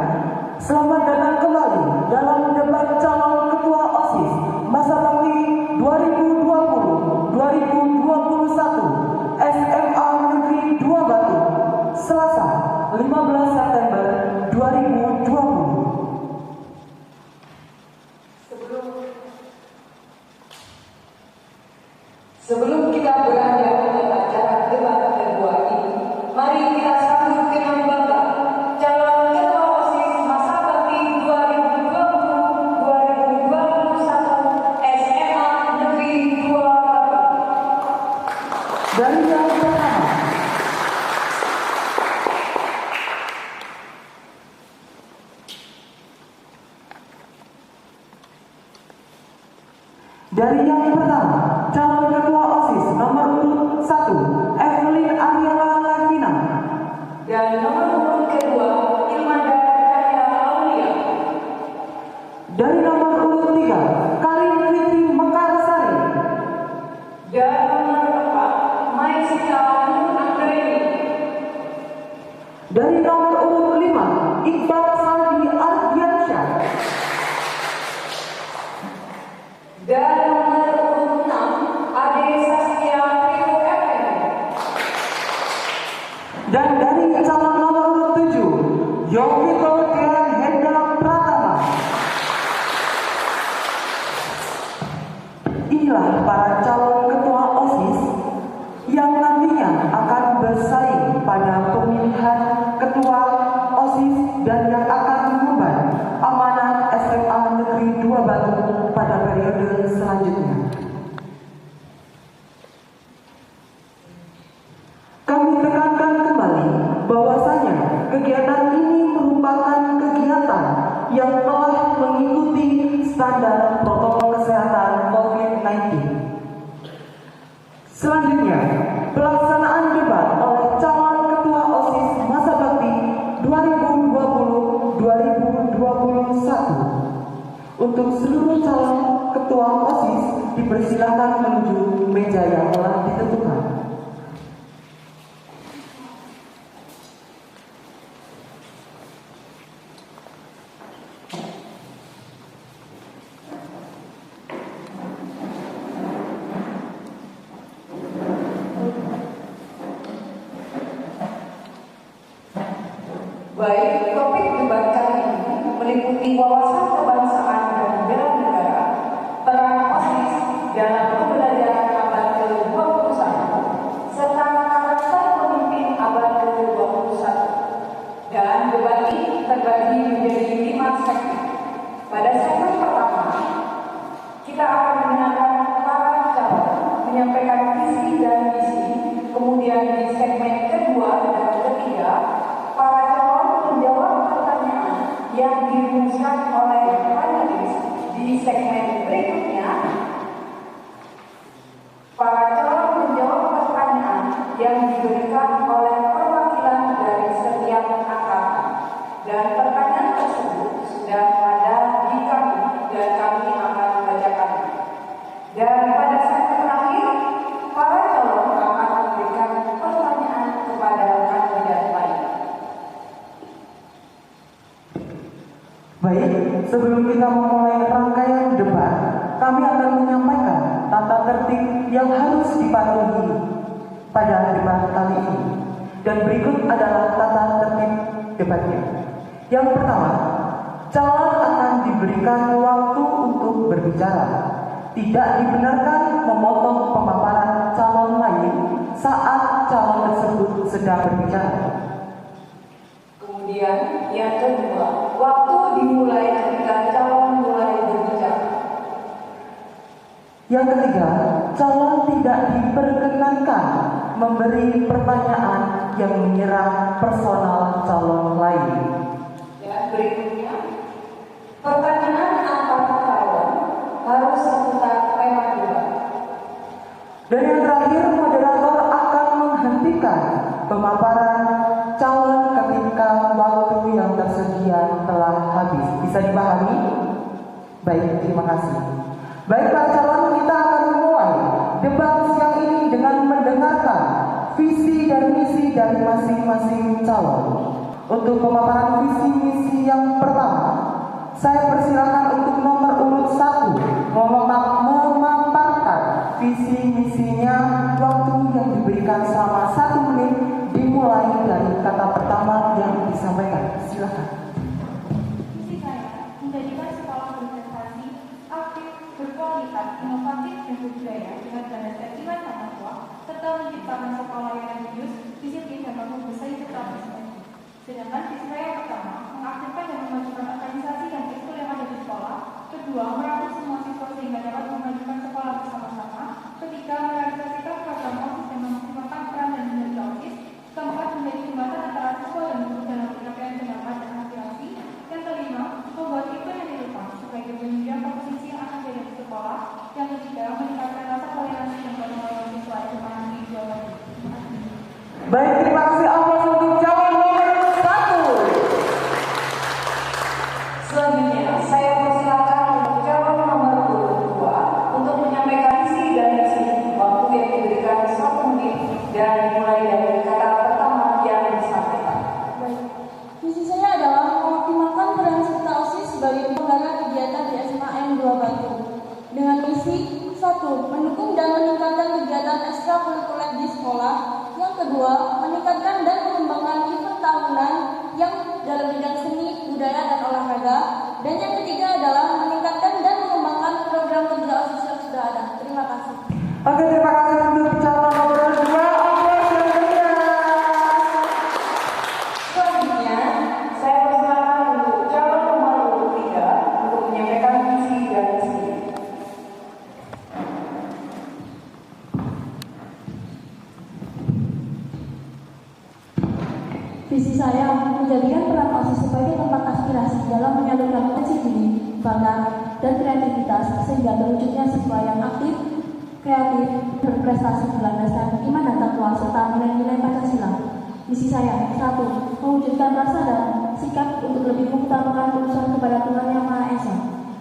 Speaker 1: selamat datang kembali dalam debat calon ketua OSIS masa bakti 2020-2021 SMA Negeri 2 Batu, Selasa 15 September 2020.
Speaker 2: Sebelum kita beranjak ke acara debat kedua ini, mari kita sambut dengan bangga calon ketua OSIS masa bakti 2020-2021 SMA Negeri 2 Batu.
Speaker 1: Dari yang pertama, calon ketua OSIS nomor urut 1, Evelyn Ariela Levina.
Speaker 2: Dan nomor urut kedua, Ilmada Kaya Aulia.
Speaker 1: Dari nomor urut 3, Karin Fitri Mekarsari.
Speaker 2: Dan nomor 4, Maisika Nur Anggraini.
Speaker 1: Dari nomor urut 5, Iqbal Saldi Ardiansyah.
Speaker 2: Dan nomor urut 6, Ade Saskia Trio Effendi.
Speaker 1: Dan dari calon nomor urut 7, Yovito Dian Hendra Pratama. Inilah para calon ketua OSIS yang nantinya akan bersaing pada pemilihan ketua OSIS dan yang akan mengemban amanah SMA Negeri 2 Batu pada periode selanjutnya. Kami tekankan kembali bahwasanya kegiatan ini merupakan kegiatan yang telah mengikuti standar protokol kesehatan COVID-19. Selanjutnya, pelaksanaan debat oleh calon ketua OSIS masa bakti 2020-2021. Untuk seluruh calon ketua OSIS dipersilakan menuju meja yang telah ditentukan.
Speaker 2: Baik, topik debat kali ini meliputi wawasan kebangsaan dan bela negara, peran OSIS dalam pembelajaran abad ke-21, serta karakter pemimpin abad ke-21. Dan debat ini terbagi menjadi 5 segmen. Pada segmen pertama, kita akan mendengarkan para calon menyampaikan visi dan misi. Kemudian di segmen kedua dan ketiga, para calon menjawab pertanyaan yang dirumuskan oleh panelis. Di segmen berikutnya, para calon menjawab pertanyaan yang diberikan oleh perwakilan dari setiap angkatan. Dan pertanyaan tersebut sudah ada di kami dan kami akan membacakannya. Dan pada segmen terakhir, para calon akan memberikan pertanyaan kepada kandidat lain.
Speaker 1: Baik, sebelum kita memulai rangkaian debat, kami akan menyampaikan tata tertib yang harus dipatuhi pada debat kali ini. Dan berikut adalah tata tertib debatnya. Yang pertama, calon akan diberikan waktu untuk berbicara. Tidak dibenarkan memotong pemaparan calon lain saat calon tersebut sedang berbicara.
Speaker 2: Kemudian yang kedua, waktu dimulai ketika calon mulai berbicara.
Speaker 1: Yang ketiga, calon tidak diperkenankan memberi pertanyaan yang menyerang personal calon lain.
Speaker 2: Dan berikutnya, pertanyaan antar calon harus seputar tema debat.
Speaker 1: Dan yang terakhir, moderator akan menghentikan pemaparan calon ketika waktu yang tersedia telah habis. Bisa dipahami? Baik, terima kasih. Baik para calon, kita akan memulai debat siang ini dengan mendengarkan visi dan misi dari masing-masing calon. Untuk pemaparan visi misi yang pertama, saya persilakan untuk nomor urut 1 memaparkan visi misinya. Waktu yang diberikan selama 1 menit dimulai dari kata pertama yang disampaikan. Silakan.
Speaker 5: Misi saya menjadikan sekolah berprestasi, aktif, berkualitas, inovatif, dan berbudaya dengan berdasarkan nilai mahasiswa, serta menciptakan sekolah yang religius, disiplin, dan mampu bersaing serta berprestasi. Sedangkan visi saya yang pertama, mengaktifkan dan memajukan organisasi dan ekskul yang ada di sekolah. Kedua, merangkul semua siswa sehingga dapat memajukan sekolah bersama-sama. Ketiga, merealisasikan program OSIS dan memaksimalkan peran dan kinerja OSIS. Keempat, menjadi jembatan antara siswa dan guru dalam pencapaian pendapat dan aspirasi. Yang kelima, membuat event yang dilupakan sebagai penyedia komposisi yang akan jadi di sekolah. Yang ketiga, meningkatkan rasa toleransi dan keterlibatan siswa SMA Negeri 2 Batu.
Speaker 1: Baik, terima kasih atas untuk calon nomor 1.
Speaker 2: Selanjutnya, saya persilakan untuk calon nomor 2 untuk menyampaikan visi dan misi. Waktu yang diberikan 1 menit dan dimulai dari kata pertama yang disampaikan.
Speaker 5: Misi saya adalah mengoptimalkan peran serta OSIS sebagai penyelenggara kegiatan di SMAN 2 Batu. Dengan misi 1. Mendukung dan meningkatkan kegiatan ekstrakurikuler di sekolah. Yang kedua, meningkatkan dan mengembangkan event tahunan yang dalam bidang seni, budaya, dan olahraga. Dan yang ketiga adalah meningkatkan dan mengembangkan program kerja OSIS yang sudah ada. Terima kasih.
Speaker 1: Oke, terima kasih untuk calon nomor 2.
Speaker 2: Selanjutnya, saya persilakan untuk calon nomor 3 untuk menyampaikan visi dan misi.
Speaker 5: Visi saya menjadikan peran OSIS sebagai tempat aspirasi dalam menyalurkan potensi diri, bakat, dan kreativitas sehingga terwujudnya siswa yang aktif, kreatif, berprestasi berlandaskan iman dan takwa serta nilai-nilai Pancasila. Misi saya 1. Mewujudkan rasa dan sikap untuk lebih mengutamakan urusan kepada Tuhan Yang Maha Esa.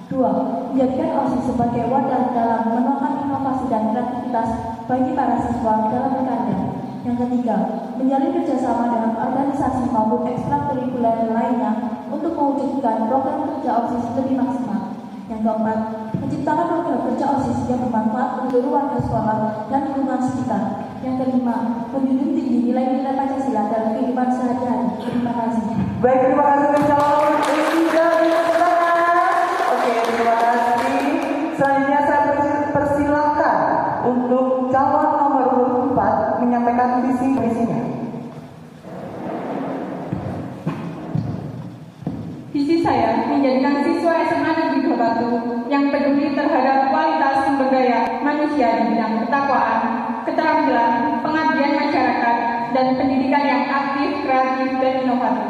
Speaker 5: 2. Menjadikan OSIS sebagai wadah dalam menuangkan inovasi dan kreativitas bagi para siswa dalam berkarya. Yang ketiga, menjalin kerjasama dengan organisasi maupun ekstrakurikuler lainnya untuk mewujudkan program kerja OSIS lebih maksimal. Yang keempat, menciptakan program kerja OSIS yang bermanfaat untuk warga sekolah dan lingkungan sekitar. Yang kelima, menjunjung tinggi nilai-nilai Pancasila dalam kehidupan sehari-hari. Terima kasih.
Speaker 1: Baik, terima kasih untuk calon nomor 3. Oke, terima kasih. Selanjutnya saya persilakan untuk calon nomor 4 menyampaikan visi misinya.
Speaker 11: Visi saya menjadikan siswa SMA Negeri 2 Batu yang peduli terhadap kualitas sumber daya manusia di bidang ketakwaan, keterampilan, pengabdian masyarakat, dan pendidikan yang aktif, kreatif, dan inovatif.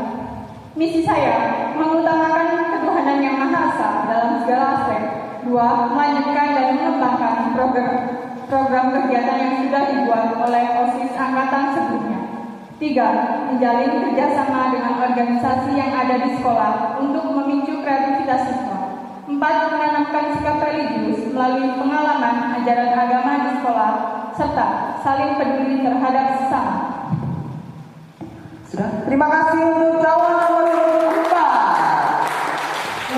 Speaker 11: Misi saya mengutamakan ketuhanan Yang Maha Esa dalam segala aspek. 2. Melanjutkan dan mengembangkan program kegiatan yang sudah dibuat oleh OSIS angkatan sebelumnya. 3. Menjalin kerjasama dengan organisasi yang ada di sekolah untuk memicu kreativitas siswa. 4. Menanamkan sikap religius melalui pengalaman ajaran agama di sekolah, serta saling peduli terhadap sesama.
Speaker 1: Sudah, terima kasih untuk calon nomor 4.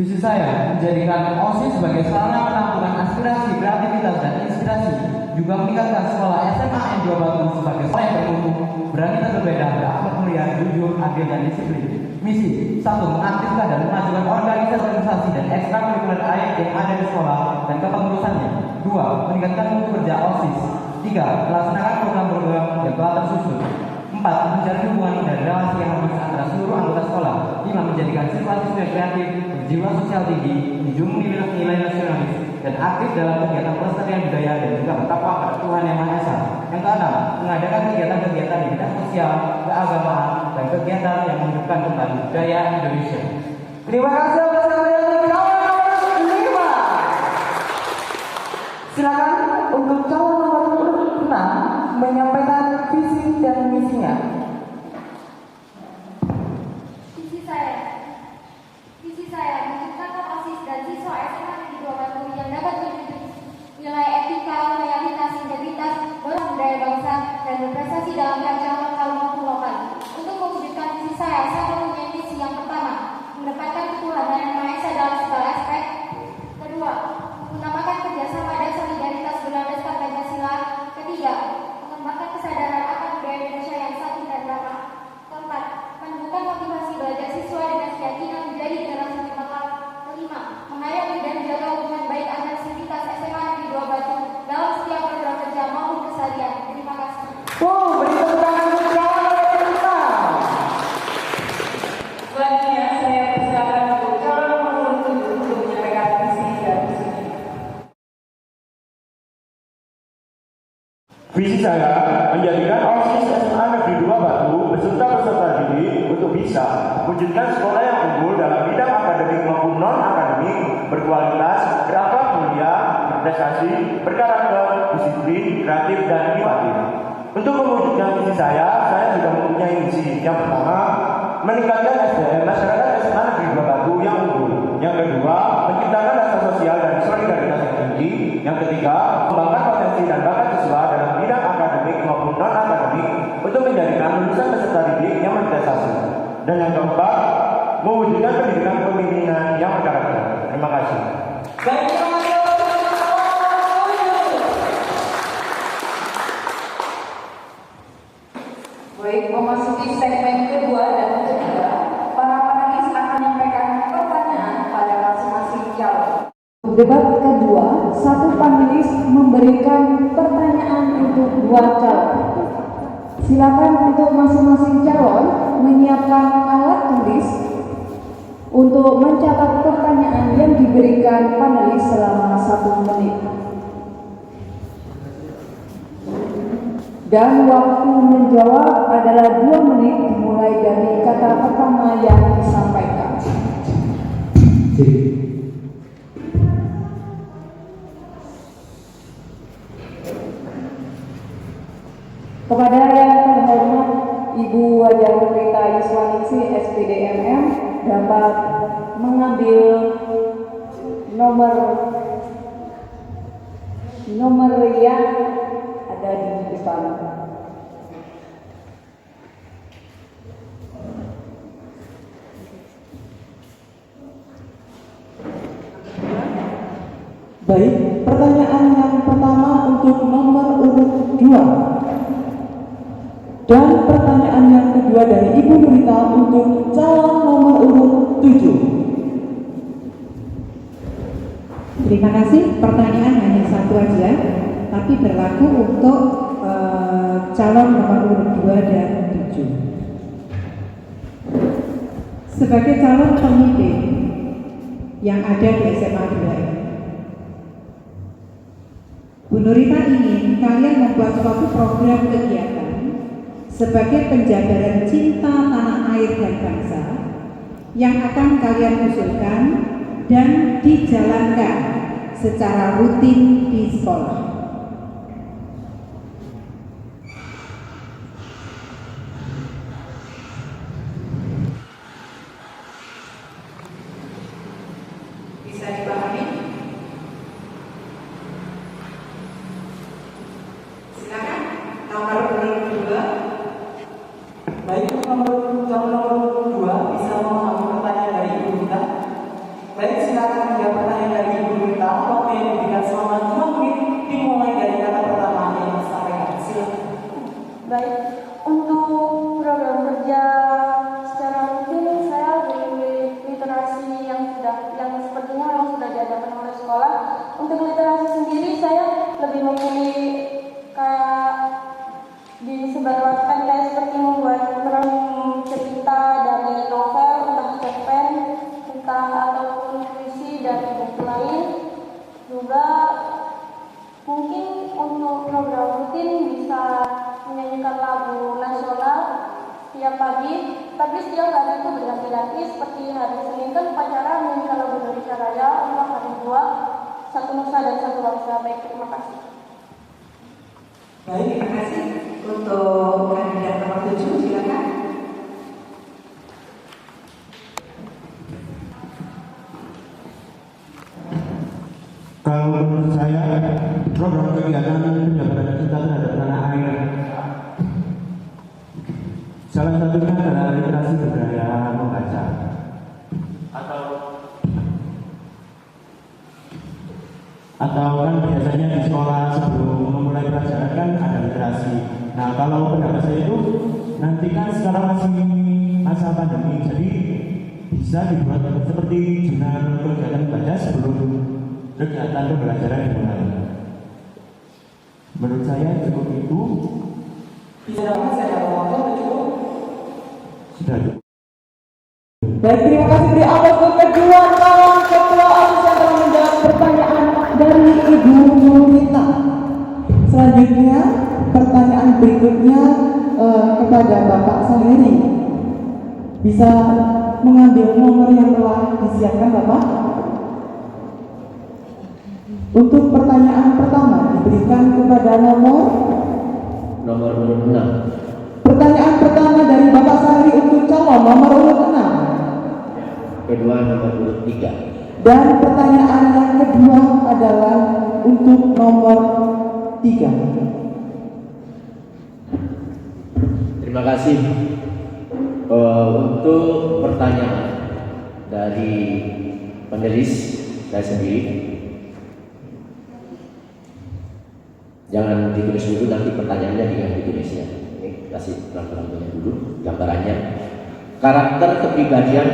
Speaker 12: Visi saya menjadikan OSIS sebagai sarana penampungan aspirasi, kreativitas, dan inspirasi, juga meningkatkan sekolah SMA N2 Batu sebagai sekolah yang bermutu, berani dan berbeda, berakhlak mulia, jujur, adil, dan disiplin. Misi 1. Mengaktifkan dan memajukan organisasi dan ekstrakurikuler lain yang ada di sekolah dan kepengurusannya. 2. Meningkatkan mutu kerja OSIS. 3. Melaksanakan program-program yang telah tersusun. 4. Menjalin hubungan dan relasi yang harmonis antara seluruh anggota sekolah. 5. Menjadikan siswa-siswa kreatif, berjiwa sosial tinggi, menjunjung nilai nasionalis, dan aktif dalam kegiatan pelestarian budaya dan juga bertakwa kepada Tuhan Yang Maha Esa. Yang ke-6. Mengadakan kegiatan-kegiatan di bidang sosial, keagamaan, dan kegiatan yang menghidupkan kembali budaya Indonesia.
Speaker 1: Terima kasih atas kalian kawan nomor 5. Silakan untuk calon nomor 6 menyampaikan visi dan misinya.
Speaker 6: Visi saya menciptakan OSIS dan siswa SMA Negeri 2 Batu yang dapat menjunjung nilai etika, loyalitas, integritas, budaya bangsa, dan berprestasi dalam kancah lokal maupun lokal. Untuk mewujudkan visi saya mempunyai visi yang pertama, mendapatkan ketuhanan Yang Maha Esa dalam segala aspek. Kedua, mengutamakan kerjasama dan solidaritas berlandaskan Pancasila. Ketiga, mengembangkan kesadaran akan budaya Indonesia yang satu dan ramah. Keempat, menemukan motivasi belajar siswa dengan keyakinan menjadi generasi cemerlang. Kelima, mengayomi dan menjaga hubungan baik antar sivitas SMA Negeri 2 Batu dalam setiap program kerja maupun keseharian. Terima kasih.
Speaker 1: Wow, beri tepuk tangan untuk calon nomor 5.
Speaker 2: Selanjutnya saya persilakan untuk calon nomor 7 untuk menyampaikan visi dan misinya.
Speaker 13: Visi saya menjadikan OSIS SMA Negeri 2 Batu beserta peserta didik untuk bisa mewujudkan sekolah yang unggul dalam bidang akademik maupun non-akademik, berkualitas, berakhlak mulia, berprestasi, berkarakter, disiplin, kreatif, dan inovatif. Untuk mewujudkan visi saya juga mempunyai misi. Yang pertama, meningkatkan SDM masyarakat SMA Negeri 2 Batu yang unggul. Yang kedua, menciptakan rasa sosial dan solidaritas yang tinggi. Yang ketiga, mengembangkan potensi dan bakat siswa dalam bidang akademik maupun non-akademik untuk menjadikan lulusan peserta didik yang berprestasi. Dan yang keempat, mewujudkan pendidikan kepemimpinan yang berkarakter. Terima kasih.
Speaker 1: Baik, terima kasih.
Speaker 2: Baik, memasuki segmen kedua dan ketiga, para panelis akan menyampaikan pertanyaan pada masing-masing calon. Debat kedua, satu panelis memberikan pertanyaan untuk dua calon. Silakan untuk masing-masing calon menyiapkan alat tulis untuk mencatat pertanyaan yang diberikan panelis selama 1 menit. Dan waktu menjawab adalah 2 menit dimulai dari kata pertama yang disampaikan. Kepada yang terhormat Ibu Wajah Rita Yuswaningsi SPD MM dapat mengambil nomor yang ada di depan.
Speaker 1: Baik, pertanyaan yang pertama untuk nomor urut 2. Dan pertanyaan yang kedua dari Ibu Nurita untuk calon nomor urut 7.
Speaker 14: Terima kasih, pertanyaan hanya satu aja, tapi berlaku untuk calon nomor urut 2 dan 7. Sebagai calon pemimpin yang ada di SMA 2 ini, Bu Nurita ingin kalian membuat suatu program kegiatan sebagai penjabaran cinta tanah air dan bangsa yang akan kalian usulkan dan dijalankan secara rutin di sekolah.
Speaker 8: Bisa dipahami? Silakan nomor urut 2.
Speaker 1: Baik, calon nomor 2 bisa memahami pertanyaan dari Ibu Nurita. Baik,
Speaker 11: seperti memilih kayak disebarluaskan kayak seperti membuat cerita dari novel, entah cerpen, entah ataupun puisi dan buku lain. Juga mungkin untuk program rutin bisa menyanyikan lagu nasional setiap pagi, tapi setiap hari itu berganti-ganti. Seperti hari Senin kan upacara menyanyikan lagu Indonesia Raya, untuk hari 2 Satu Nusa dan Satu Bangsa. Baik, terima kasih.
Speaker 8: Baik, terima kasih. Untuk kandidat nomor 7, silakan.
Speaker 13: Kalau menurut saya, program kegiatan penjabaran cinta terhadap tanah air salah satunya adalah literasi budaya membaca. Atau kan biasanya di sekolah sebelum memulai pelajaran kan ada literasi. Nah, kalau pendapat saya itu nanti kan sekarang masih masa pandemi, jadi bisa dibuat seperti jurnal kegiatan membaca sebelum kegiatan pembelajaran dimulai. Menurut saya cukup itu.
Speaker 1: Bisa dapat saya waktu cukup.
Speaker 13: Sudah.
Speaker 1: Baik, terima kasih dari atas kedua calon ketua OSIS yang telah menjawab pertanyaan dari Ibu Nurita. Selanjutnya pertanyaan berikutnya kepada Bapak Saheri. Bisa mengambil nomor yang telah disiapkan Bapak? Untuk pertanyaan pertama diberikan kepada nomor
Speaker 10: 6.
Speaker 1: Pertanyaan pertama dari Bapak Saheri untuk calon nomor urut 6.
Speaker 10: Kedua nomor urut 3.
Speaker 1: Dan pertanyaan yang kedua adalah untuk nomor 3.
Speaker 10: Terima kasih. Untuk pertanyaan dari penulis saya sendiri, jangan ditulis dulu, nanti pertanyaannya dengan ditulisnya. Ini kasih pelan-pelannya dulu gambarannya. Karakter kepribadian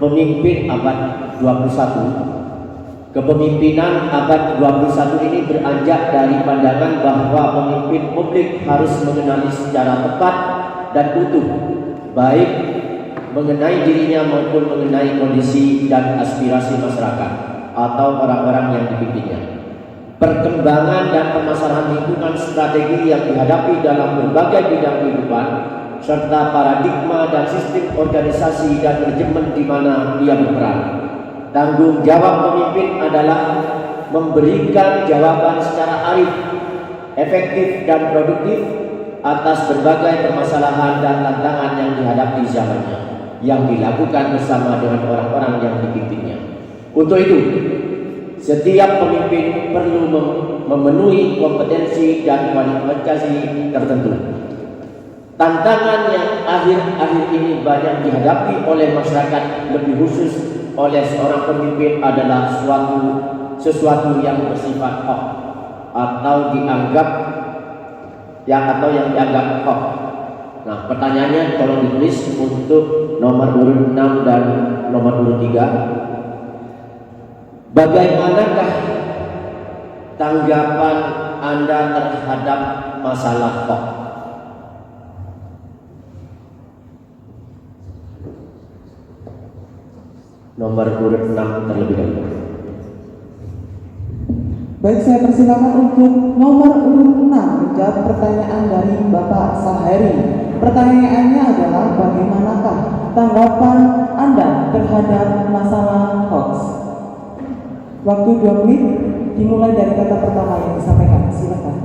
Speaker 10: pemimpin abad 21. Kepemimpinan abad 21 ini beranjak dari pandangan bahwa pemimpin publik harus mengenali secara tepat dan utuh, baik mengenai dirinya maupun mengenai kondisi dan aspirasi masyarakat atau orang-orang yang dipimpinnya. Perkembangan dan permasalahan lingkungan, strategi yang dihadapi dalam berbagai bidang kehidupan, serta paradigma dan sistem organisasi dan manajemen di mana ia berperan. Tanggung jawab pemimpin adalah memberikan jawaban secara arif, efektif dan produktif atas berbagai permasalahan dan tantangan yang dihadapi zamannya, yang dilakukan bersama dengan orang-orang yang dipimpinnya. Untuk itu, setiap pemimpin perlu memenuhi kompetensi dan kualifikasi tertentu. Tantangan yang akhir-akhir ini banyak dihadapi oleh masyarakat, lebih khusus oleh seorang pemimpin, adalah sesuatu yang bersifat hoax atau yang dianggap hoax. Nah, pertanyaannya tolong ditulis untuk nomor urut 6 dan nomor urut 3. Bagaimanakah tanggapan Anda terhadap masalah hoax? Nomor urut 6 terlebih dahulu.
Speaker 1: Baik, saya persilakan untuk nomor urut 6 menjawab pertanyaan dari Bapak Saheri. Pertanyaannya adalah bagaimanakah tanggapan Anda terhadap masalah hoax? Waktu 2 menit dimulai dari kata pertama yang disampaikan. Silakan.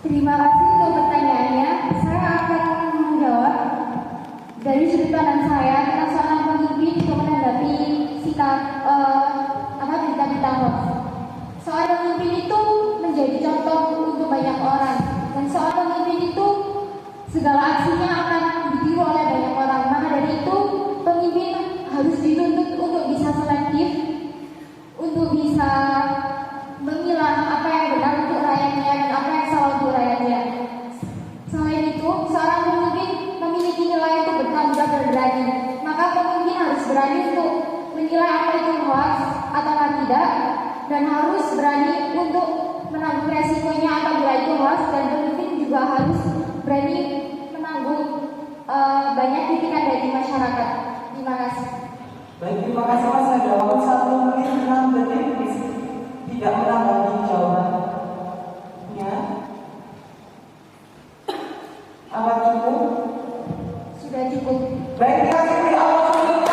Speaker 6: Terima kasih untuk pertanyaannya. Saya akan menjawab dari sudut pandang saya tentang seorang pemimpin untuk menanggapi sikap berita-berita hoax. Seorang pemimpin itu menjadi contoh untuk banyak orang, dan seorang pemimpin itu segala aksinya akan ditiru oleh banyak orang. Maka dari itu pemimpin harus dituntut untuk bisa selektif, untuk bisa memilah apa yang benar untuk rakyatnya dan apa yang salah untuk rakyatnya. Selain itu, seorang pemimpin memiliki nilai untuk bertanggung jawab dan berani. Maka pemimpin harus berani untuk menilai apa itu hoax atau tidak, dan harus berani untuk menanggung resikonya apabila itu hoax, dan pemimpin juga harus berani menanggung banyak kritikan dari masyarakat. Terima kasih.
Speaker 1: Baik, terima kasih Mas. Ada waktu 1 menit 6 detik. Tidak menanggapi jawabannya. Apa cukup?
Speaker 6: Sudah cukup.
Speaker 1: Baik, terima kasih. Allah SWT.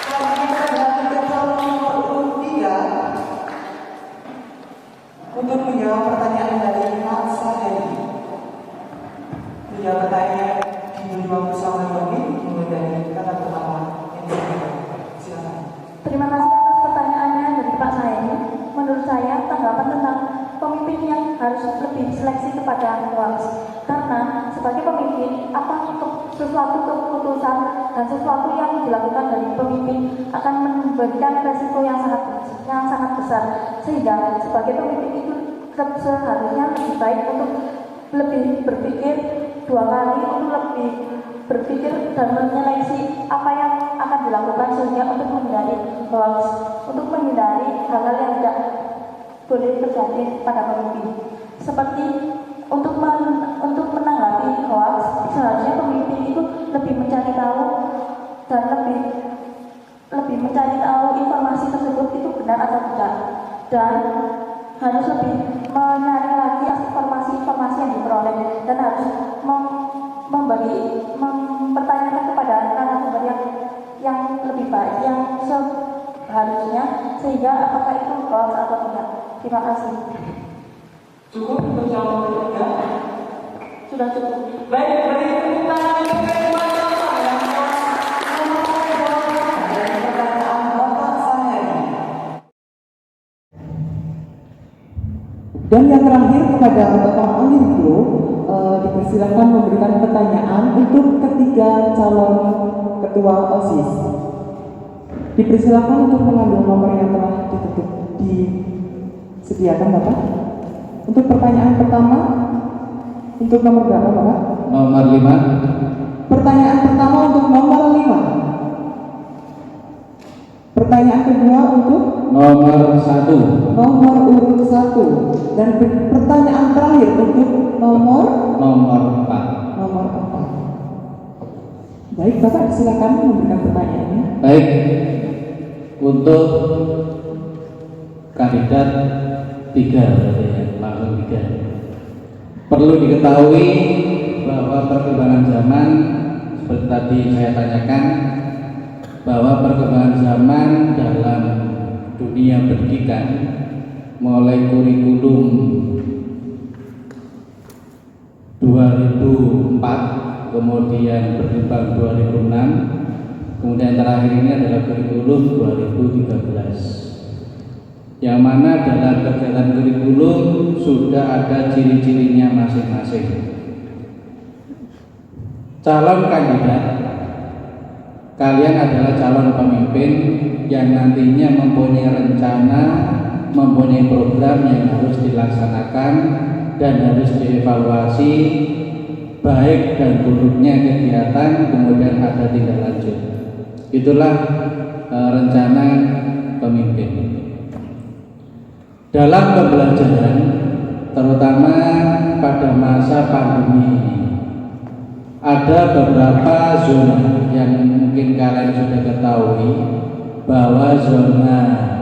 Speaker 1: Selanjutnya kita lanjutkan calon nomor urut 3 untuk menjawab pertanyaan dari Pak Sahedi. Menjawab pertanyaan di 21 menit mulai dari kata pertama yang disampaikan. Silakan.
Speaker 5: Terima kasih atas pertanyaannya dari Pak Saini. Menurut saya, tanggapan tentang pemimpin yang harus lebih seleksi kepada hoax. Karena sebagai pemimpin, sesuatu keputusan dan sesuatu yang dilakukan dari pemimpin akan memberikan resiko yang sangat besar. Sehingga sebagai pemimpin itu seharusnya lebih baik untuk lebih berpikir 2 kali, untuk lebih berpikir dan menyeleksi apa yang akan dilakukan sehingga untuk menghindari hoax, untuk menghindari hal-hal yang tidak boleh terjadi pada pemimpin. Seperti untuk menanggapi hoax, seharusnya pemimpin itu lebih mencari tahu dan lebih mencari tahu informasi tersebut itu benar atau tidak, dan harus lebih mencari lagi informasi yang diperoleh, dan harus mempertanyakan kepada narasumber yang lebih baik, yang seharusnya, sehingga apakah itu hoax atau tidak. Terima kasih.
Speaker 1: Cukup untuk jawaban ketiga?
Speaker 5: Sudah cukup.
Speaker 1: Baik, beri tepuk tangan untuk kedua calon yang dari pertanyaan Bapak Sahedi. Dan yang terakhir kepada Bapak Alirgo, dipersilakan memberikan pertanyaan untuk ketiga calon ketua OSIS. Dipersilakan untuk mengambil nomor yang telah disediakan Bapak. Untuk pertanyaan pertama, untuk nomor berapa Bapak?
Speaker 9: Nomor 5.
Speaker 1: Pertanyaan pertama untuk nomor 5. Pertanyaan kedua untuk
Speaker 9: nomor 1.
Speaker 1: Nomor urut 1. Dan pertanyaan terakhir untuk nomor
Speaker 9: 4.
Speaker 1: Nomor 4. Baik, Bapak silakan memberikan pertanyaannya.
Speaker 9: Baik. Untuk kandidat 3 berarti ya, langsung 3. Perlu diketahui bahwa perkembangan zaman seperti tadi saya tanyakan, bahwa perkembangan zaman dalam dunia pendidikan mulai kurikulum 2004, kemudian berkembang 2006, kemudian terakhir ini adalah kurikulum 2013. Yang mana dalam kegiatan kurikulum sudah ada ciri-cirinya masing-masing. Calon kandidat, kalian adalah calon pemimpin yang nantinya mempunyai rencana, mempunyai program yang harus dilaksanakan dan harus dievaluasi baik dan buruknya kegiatan, kemudian ada tindak lanjut. Itulah rencana pemimpin. Dalam pembelajaran, terutama pada masa pandemi ini, ada beberapa zona yang mungkin kalian sudah ketahui, bahwa zona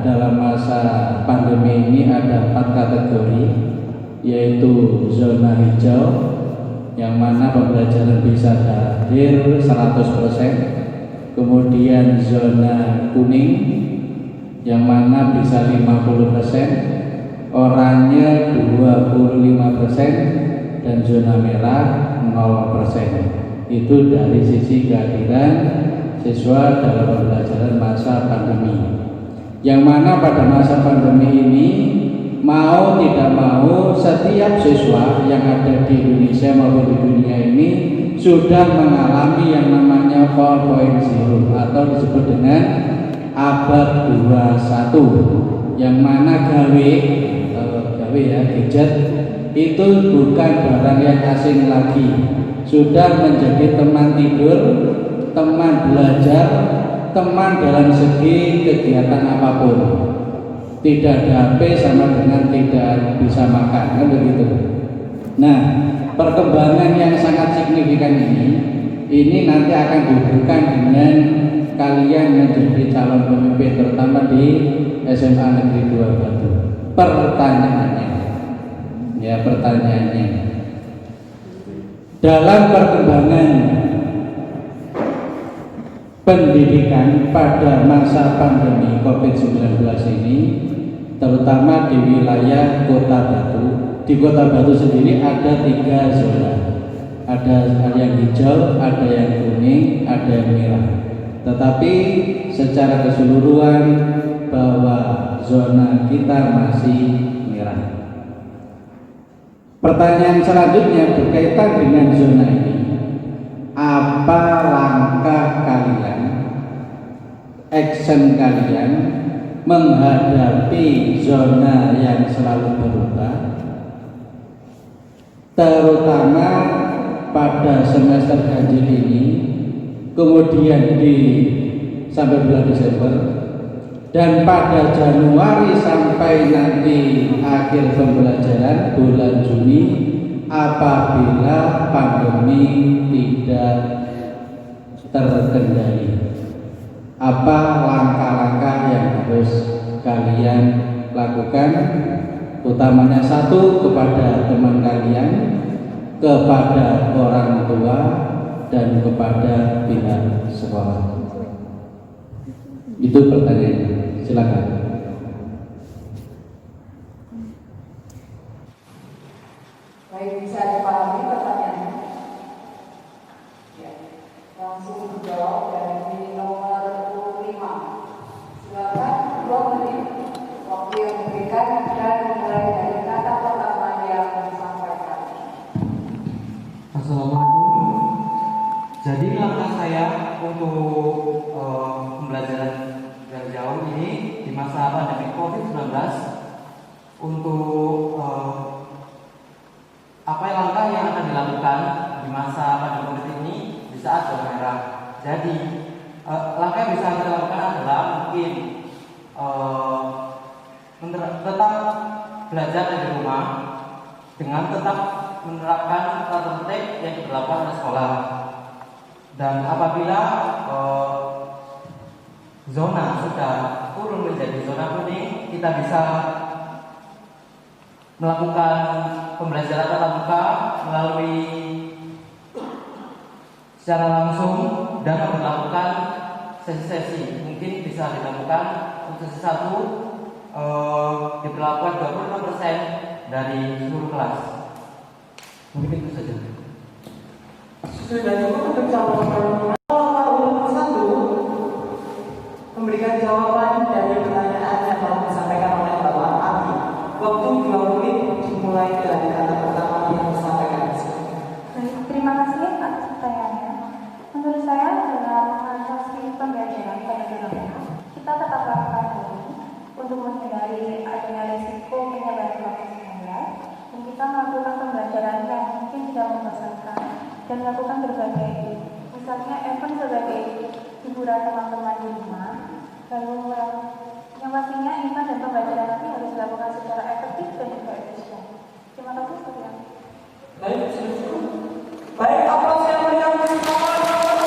Speaker 9: dalam masa pandemi ini ada 4 kategori, yaitu zona hijau, yang mana pembelajaran bisa hadir 100%, kemudian zona kuning, yang mana bisa 50%, oranye 25%, dan zona merah 0%. Itu dari sisi kehadiran siswa dalam pembelajaran masa pandemi. Yang mana pada masa pandemi ini, mau tidak mau, setiap siswa yang ada di Indonesia maupun di dunia ini sudah mengalami yang namanya 4.0 atau disebut dengan abad 21, yang mana gawe ya, gadget itu bukan barang yang asing lagi, sudah menjadi teman tidur, teman belajar, teman dalam segi kegiatan apapun. Tidak ada HP sama dengan tidak bisa makan, kan begitu. Nah, perkembangan yang sangat signifikan ini nanti akan dihubungkan dengan kalian menjadi calon pemimpin, terutama di SMA Negeri 2 Batu. Pertanyaannya, dalam perkembangan pendidikan pada masa pandemi COVID-19 ini, terutama di wilayah Kota Batu. Di Kota Batu sendiri ada 3 zona. Ada yang hijau, ada yang kuning, ada yang merah. Tetapi secara keseluruhan bahwa zona kita masih merah. Pertanyaan selanjutnya berkaitan dengan zona ini. Apa langkah kalian, action kalian menghadapi zona yang selalu berubah, terutama pada semester ganjil ini, kemudian sampai bulan Desember, dan pada Januari sampai nanti akhir pembelajaran bulan Juni, apabila pandemi tidak terkendali. Apa langkah-langkah yang harus kalian lakukan? Utamanya satu, kepada teman kalian, kepada orang tua, dan kepada pihak sekolah. Itu pertanyaannya. Silakan.
Speaker 2: Baik, bisa dipahami pertanyaannya? Ya, langsung dijawab dari nomor 25. Silakan 2 menit waktu yang diberikan dan mulai dari kata pertama yang disampaikan.
Speaker 12: Assalamualaikum. Jadi langkah saya untuk pembelajaran jarak jauh ini di masa pandemi COVID-19 untuk apa langkah yang akan dilakukan di masa pandemi ini di saat zona merah. Jadi langkah yang bisa kita lakukan adalah mungkin tetap belajar di rumah dengan tetap menerapkan tata tertib yang diberlakukan oleh sekolah. Dan apabila zona sudah turun menjadi zona kuning, kita bisa melakukan pembelajaran tatap muka melalui secara langsung dan melakukan sesi-sesi. Mungkin bisa dilakukan untuk sesi 1 diberlakukan 25% dari seluruh kelas. Mungkin itu saja.
Speaker 7: Sudah cukup untuk jawaban nomor 1 memberikan jawaban dari pertanyaan yang telah disampaikan oleh Bapak Abi. Waktu 2 menit dimulai dari kata pertama yang disampaikan.
Speaker 6: Baik, terima kasih atas pertanyaannya. Menurut saya dalam mengatasi pembelajaran pada zona merah, kita tetap lakukan ini untuk menghindari adanya risiko penyebaran COVID-19, dan kita melakukan pembelajaran yang mungkin tidak membosankan dan melakukan berbagai, misalnya event sebagai hiburan teman-teman di rumah. Lalu yang pastinya event dan pembelajaran nanti harus dilakukan secara efektif dan juga efisien. Terima kasih.
Speaker 7: Baik, baik, aplaus yang meriah bagi Bapak nomor 1.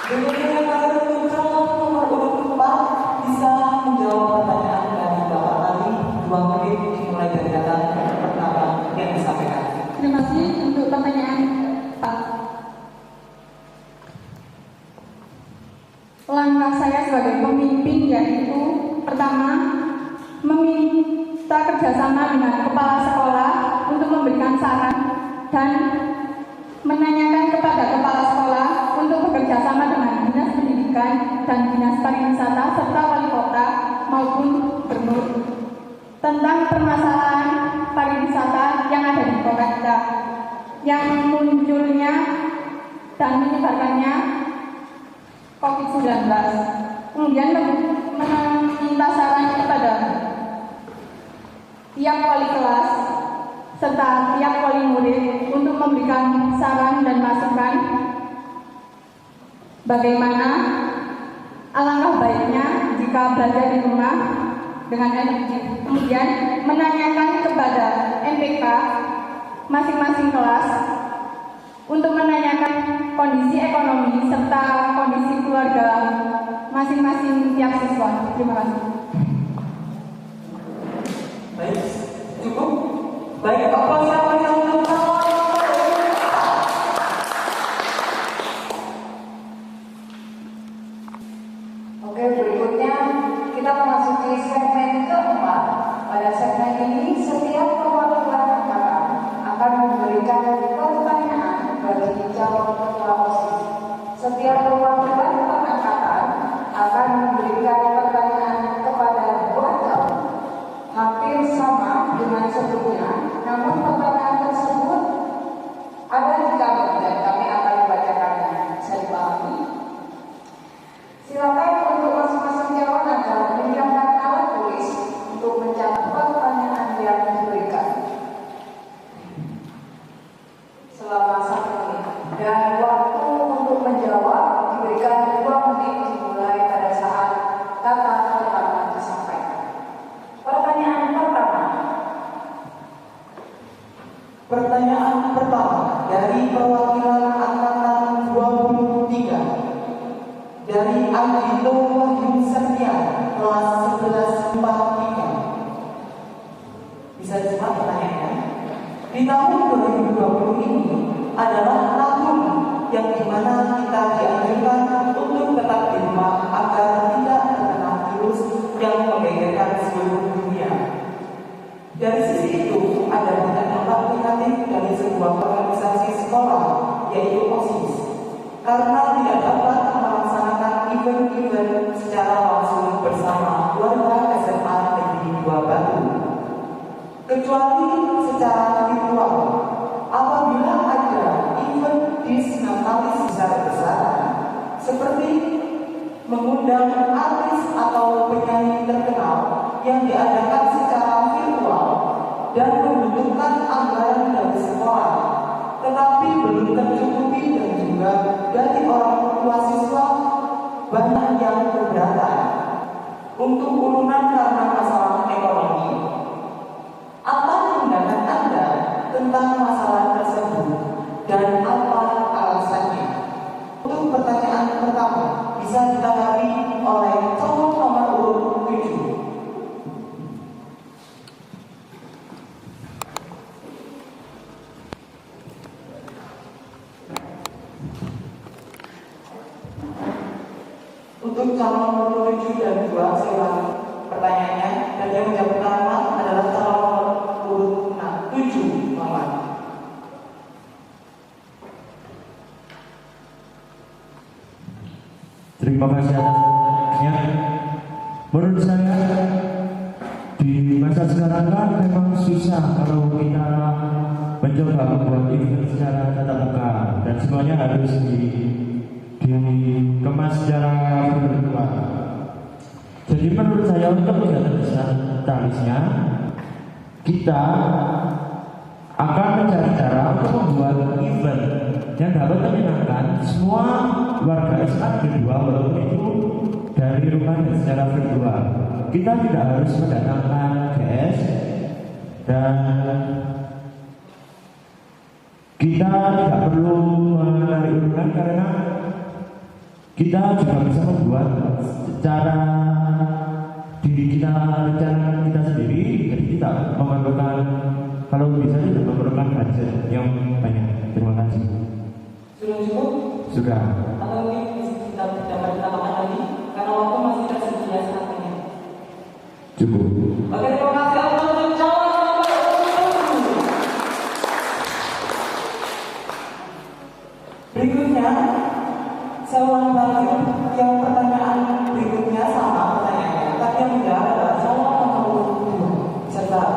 Speaker 7: Kemudian kami untuk calon nomor 24 bisa menjawab pertanyaan dari Bapak Ali 2 menit dimulai dari kata pertama yang disampaikan.
Speaker 11: Terima kasih untuk pertanyaan Pak. Langkah saya sebagai pemimpin yaitu pertama, meminta kerjasama dengan kepala sekolah untuk memberikan saran dan menanyakan kepada kepala sekolah untuk bekerja sama dengan dinas pendidikan dan dinas pariwisata serta wali kota maupun gubernur tentang permasalahan pariwisata yang ada di kota kita, yang munculnya dan menyebarkannya COVID-19. Kemudian meminta saran kepada tiap wali kelas serta tiap wali murid untuk memberikan saran dan masukan Bagaimana alangkah baiknya jika belajar di rumah dengan energi, kemudian menanyakan kepada MPK masing-masing kelas untuk menanyakan kondisi ekonomi serta kondisi keluarga masing-masing tiap siswa. Terima kasih.
Speaker 1: Baik, cukup. Baik, apa siapa yang
Speaker 2: Oke, berikutnya kita memasuki segmen keempat. Pada segmen ini, setiap perwakilan angkatan akan memberikan pertanyaan bagi calon ketua OSIS. Setiap perwakilan angkatan akan memberikan pertanyaan kepada dua calon. Hampir sama dengan sebelumnya, namun pertanyaan tersebut ada di tabel dan kami akan membacakannya. Bisa dipahami? Silakan untuk masing-masing calon agar menyiapkan alat tulis untuk mencatat pertanyaan yang diberikan selama 1 menit, dan waktu untuk menjawab diberikan 2 menit dimulai pada saat kata pertama disampaikan. Pertanyaan pertama.
Speaker 1: Pertanyaan pertama dari perwakilan angkatan 23 dari Agito Wahyu Setia, kelas 11 43. Bisa disimak pertanyaannya. Di tahun 2020 ini adalah tahun yang dimana kita dianjurkan untuk tetap di rumah agar tidak terkena virus yang menggegerkan seluruh dunia. Dari sisi itu, ada banyak dampak negatif dari sebuah organisasi sekolah, yaitu OSIS, karena tidak dapat melaksanakan event-event secara langsung bersama keluarga SMA Negeri 2 Batu, kecuali secara virtual. Apabila ada event disnatalis besar-besaran, seperti mengundang artis atau penyanyi terkenal yang diadakan secara virtual dan membutuhkan anggaran dari sekolah, tetapi belum tercukupi, dan juga dari orang tua siswa banyak yang keberatan untuk urunan karena masalah ekonomi. Apa pandangan Anda tentang masalah tersebut dan apa alasannya? Untuk pertanyaan pertama bisa ditanggapi oleh calon nomor urut 7. Untuk calon nomor 7 dan 2, silakan pertanyaannya. Dan yang menjawab pertama adalah calon nomor urut 7, Muhammad.
Speaker 13: Terima kasih atas pertanyaannya. Menurut saya di masa sekarang kan memang susah kalau kita mencoba membuat event secara tatap muka dan semuanya harus dikemas secara virtual. Jadi menurut saya untuk menjaga digitalisnya, kita akan mencari cara untuk membuat event yang dapat menyenangkan semua warga SMA kedua, walaupun itu dari rumah dan secara virtual. Kita tidak harus mendatangkan GS dan kita tidak perlu menarik urunan karena kita juga bisa membuat secara diri kita, rencana kita sendiri. Jadi kita memerlukan, kalau bisa tidak memerlukan budget yang banyak. Terima kasih.
Speaker 1: Sudah cukup?
Speaker 13: Sudah.
Speaker 1: Atau ini kita dapat ditambahkan lagi karena waktu masih tersedia saat ini.
Speaker 13: Cukup.
Speaker 1: Oke, terima kasih untuk calon nomor 7. Berikutnya, saya ulangi lagi yang pertanyaan berikutnya sama pertanyaannya, tapi yang mudah adalah calon nomor 7. Bisa tahu?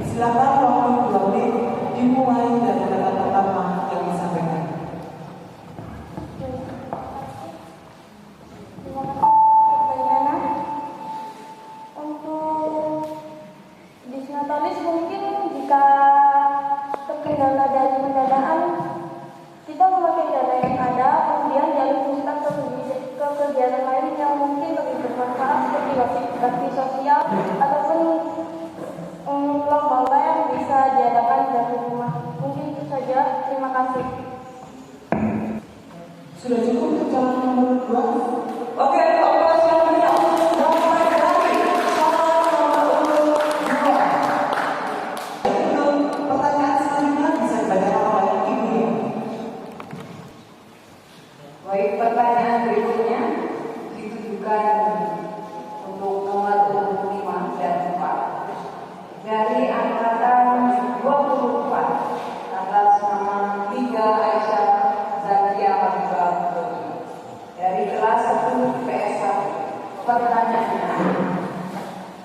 Speaker 1: Silakan waktu 2 menit dimulai dari kata pertama yang disampaikan.
Speaker 6: Untuk disnatalis mungkin jika terkendala dari pendanaan, kita memakai dana yang ada
Speaker 1: Sudah cukup untuk calon nomor 2? Oke, Bapak selanjutnya nomor lagi. Calon nomor 2. Untuk pertanyaan selanjutnya bisa dibacakan oleh Ibu.
Speaker 2: Baik, pertanyaan berikutnya ditujukan untuk nomor 5 dan 4 dari angkatan 24 atas nama 3 Aisyah Zakia Habibah dari kelas 1 PS1. Pertanyaannya,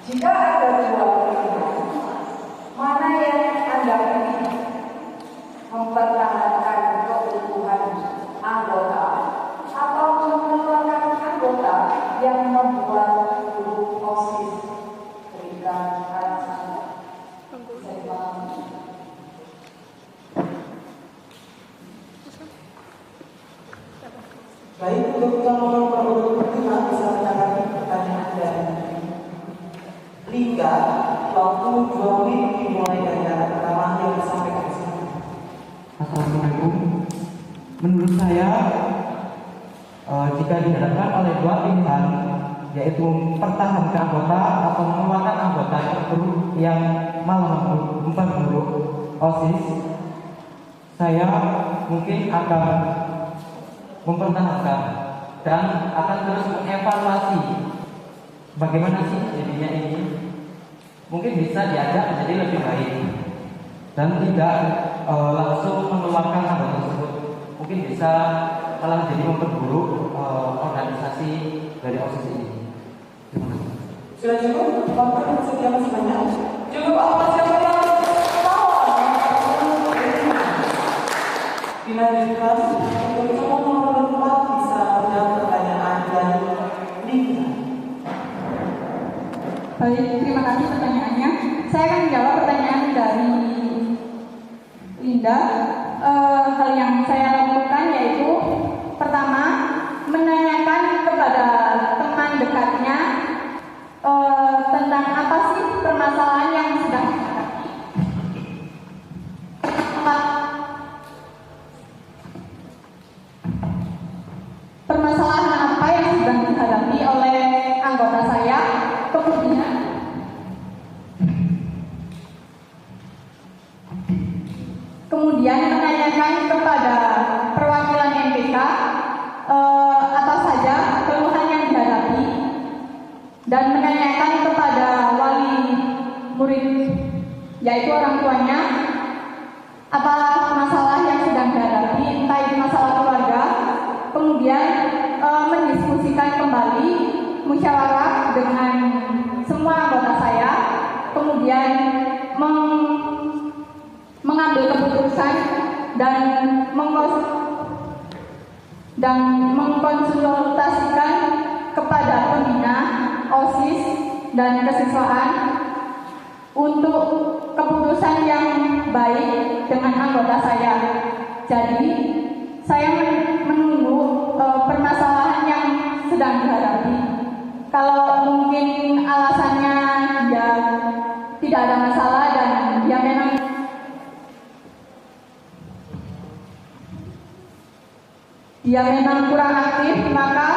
Speaker 2: jika ada 2 pilihan, mana yang Anda pilih? Mempertahankan keutuhan anggota atau mengeluarkan anggota yang membuat huruf OSIS? Berikan alasannya. Saya paham.
Speaker 1: Baik, untuk calon nomor 5 bisa menanggapi pertanyaan dari Lingga. Waktu 2 menit dimulai dari kata pertama yang disampaikan di sini.
Speaker 12: Assalamualaikum. Menurut saya, jika dihadapkan oleh 2 pilihan, yaitu mempertahankan anggota atau mengeluarkan anggota yang malah memperburuk OSIS, saya mungkin akan mempertahankan dan akan terus mengevaluasi bagaimana sih jadinya ini. Mungkin bisa diajak menjadi lebih baik dan tidak langsung mengeluarkan anggota tersebut. Mungkin bisa malah jadi memperburuk organisasi dari OSIS ini. Terima kasih.
Speaker 1: Sudah cukup? Bapak bersedia masih banyak? Cukup apa siapa yang dilanjutkan untuk calon nomor 4 bisa menjawab pertanyaan dari Lingga.
Speaker 11: Baik, terima kasih pertanyaannya. Saya akan menjawab pertanyaan dari Linda. Hal yang saya lakukan yaitu pertama, menanyakan kepada teman dekatnya tentang apa sih permasalahan yang sedang dihadapi. Permasalahan apa yang sedang dihadapi oleh anggota saya, kemudian menanyakan kepada perwakilan MPK apa saja keluhan yang dihadapi, dan menanyakan kepada wali murid, yaitu orang tuanya, apa masalah yang sedang dihadapi, entah itu masalah keluarga. Kemudian mendiskusikan kembali, musyawarah dengan semua anggota saya, kemudian mengambil keputusan dan mengkonsultasikan kepada pembina OSIS dan kesiswaan untuk keputusan yang baik dengan anggota saya. Jadi saya menunggu permasalahan yang sedang dihadapi. Kalau mungkin alasannya ya tidak ada masalah dan dia memang kurang aktif, maka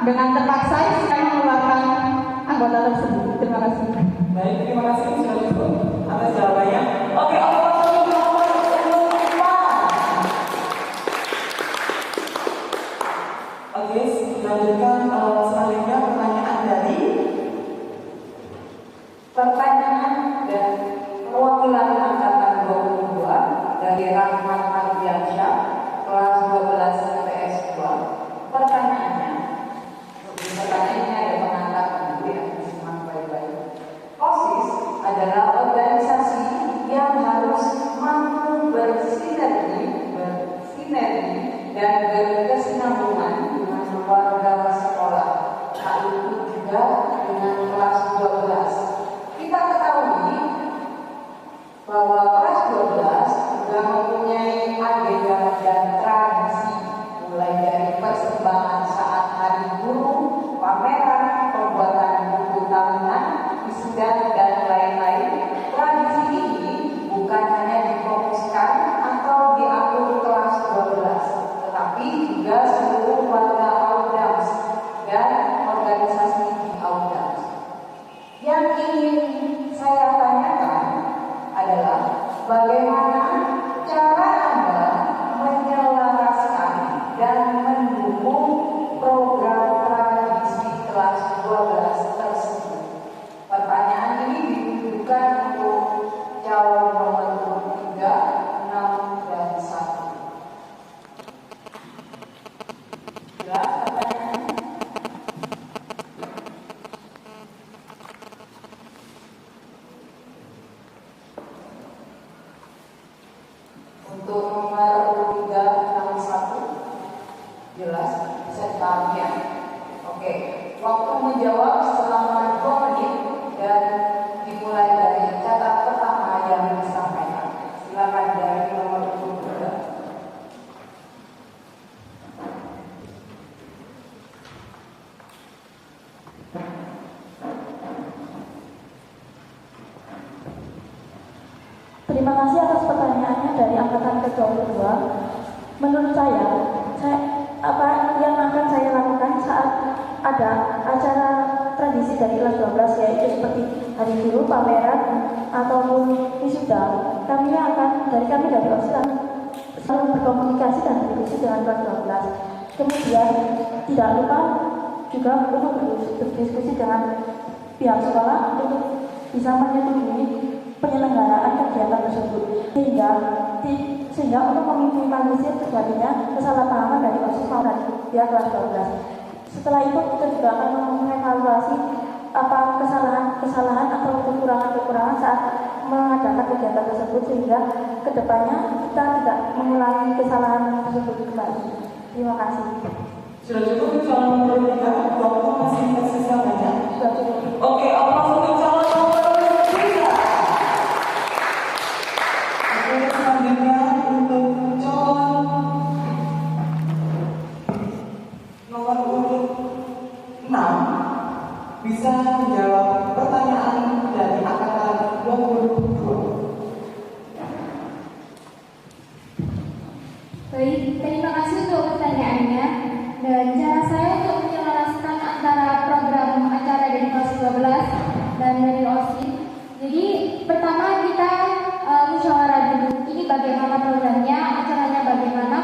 Speaker 11: dengan terpaksa saya mengeluarkan anggota tersebut. Terima kasih.
Speaker 1: Baik, terima kasih sudah cukup atas jawabannya. Oke, nomor 5. Oke, dilanjutkan selanjutnya pertanyaan dari
Speaker 2: perwakilan angkatan 22 dari Rahmat Ardiansyah kelas 12 PS2. Pertanyaannya, pertanyaannya ada pengantar dulu ya, simak baik-baik. OSIS adalah organisasi yang harus mampu bersinergi dan berkesinambungan dengan warga sekolah. Hal itu juga dengan kelas 12. Kita ketahui
Speaker 5: Jelas pertanyaannya? Untuk nomor 361 jelas bisa dipahami ya. Oke, waktu menjawab selama 2 menit dan dimulai dari kata pertama yang disampaikan. Silakan dari nomor 23.
Speaker 15: Terima kasih atas pertanyaannya dari angkatan ke-22. Menurut saya apa yang akan saya lakukan saat ada acara tradisi dari kelas 12 yaitu seperti hari guru, pameran ataupun wisuda, kami dari OSIS selalu berkomunikasi dan berdiskusi dengan kelas 12. Kemudian tidak lupa juga untuk berdiskusi dengan pihak sekolah untuk bisa menyetujui penyelenggaraan kegiatan tersebut sehingga untuk meminimalisir terjadinya kesalahpahaman dari OSIS maupun dari pihak kelas 12. Setelah itu kita juga akan mengevaluasi apa kesalahan atau kekurangan saat mengadakan kegiatan tersebut sehingga kedepannya kita tidak mengulangi kesalahan tersebut kembali. Terima kasih.
Speaker 1: Sudah cukup calon nomor 3, waktu masih tersisa banyak.
Speaker 15: Sudah cukup.
Speaker 1: Oke, aplaus untuk calon nomor 3. Oke, selanjutnya untuk calon nomor urut 6 bisa menjawab pertanyaan dari angkatan 22.
Speaker 6: Baik, terima kasih untuk pertanyaannya. Dan cara saya untuk menyelaraskan antara program acara dari kelas 12 dan dari OSIS. Jadi pertama kita musyawarah dulu. Ini bagaimana programnya, acaranya bagaimana,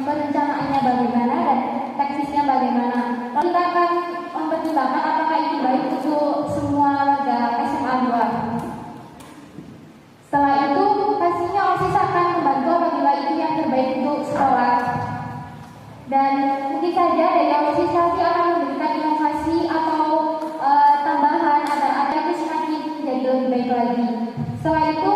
Speaker 6: perencanaannya bagaimana, dan teknisnya bagaimana. Lalu kita akan mempertimbangkan apakah ini baik untuk semua warga SMA 2. Setelah itu pastinya OSIS akan membantu apabila itu yang terbaik untuk sekolah. Dan mungkin saja dari OSIS nanti akan memberikan inovasi atau tambahan agar apa itu semakin menjadi lebih baik lagi. Setelah itu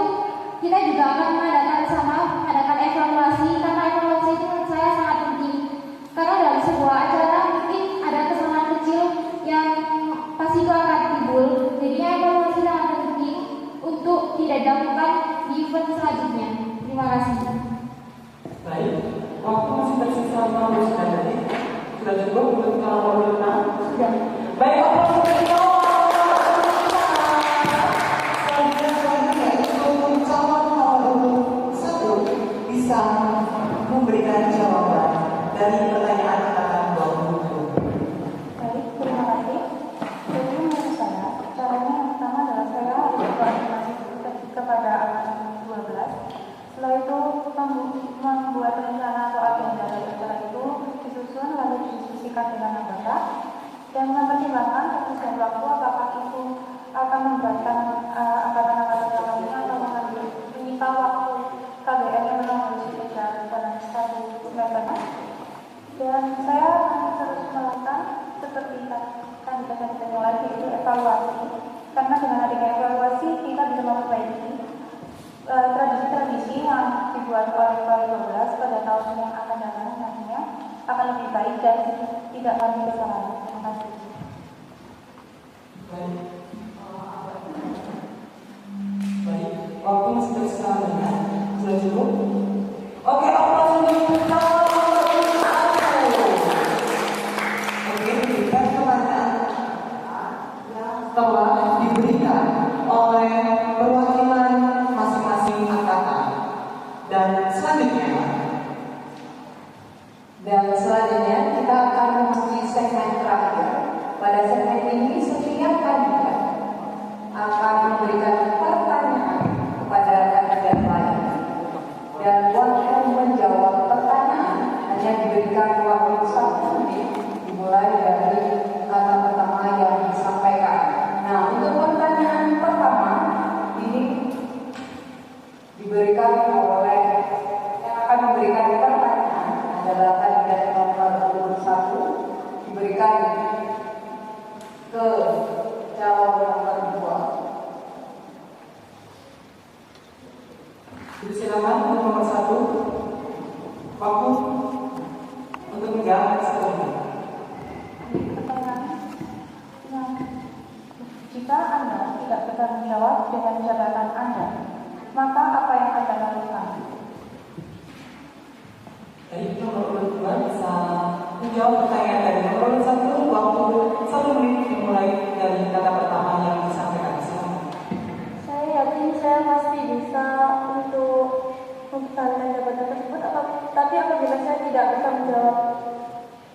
Speaker 6: kita juga akan mengadakan evaluasi, karena evaluasi itu menurut saya sangat penting. Karena dalam sebuah acara mungkin ada kesalahan kecil yang pasti itu akan timbul. Jadinya evaluasi sangat penting untuk tidak dilakukan di event selanjutnya. Terima kasih.
Speaker 1: Baik, waktu masih tersisa 15 detik. Sudah cukup untuk calon nomor 6?
Speaker 15: Sudah.
Speaker 1: Baik, aplaus untuk selanjutnya untuk calon nomor 1 bisa memberikan jawaban dari pertanyaan angkatan 20.
Speaker 15: Baik, terima kasih. Jadi menurut saya, caranya yang pertama adalah saya harus berkoordinasi kepada angkatan 12. Setelah itu membuat rencana atau agenda dari acara itu disusun lalu didiskusikan dengan anggota dan mempertimbangkan teknis dan waktu apakah itu akan memberatkan angkatan-angkatan yang lainnya atau menyita waktu KBM yang memang harus dikejar dalam satu semester. Dan saya akan terus melakukan seperti kandidat-kandidat yang lain, yaitu evaluasi, karena dengan adanya evaluasi kita bisa memperbaiki tradisi-tradisi yang dibuat oleh kelas 12 pada tahun yang akan datang nantinya akan lebih baik dan tidak lagi kesalahan. Terima kasih.
Speaker 1: Baik, waktu masih tersisa banyak. Sudah cukup? Oke, aplaus untuk calon nomor 1. Oke, berikan pertanyaan telah diberikan oleh perwakilan masing-masing angkatan. Dan selanjutnya kita akan memasuki segmen terakhir. Pada segmen ini setiap kandidat silakan selanjutnya.
Speaker 15: Jika Anda tidak bertanggung jawab dengan jabatan Anda, maka apa yang Anda lakukan?
Speaker 1: Jadi nomor urut 2 bisa menjawab pertanyaan dari nomor urut 1. Waktu 1 menit dimulai dari kata pertama yang disampaikan.
Speaker 15: Saya yakin saya pasti bisa untuk mempertahankan jabatan tersebut, tapi apabila saya tidak bisa menjawab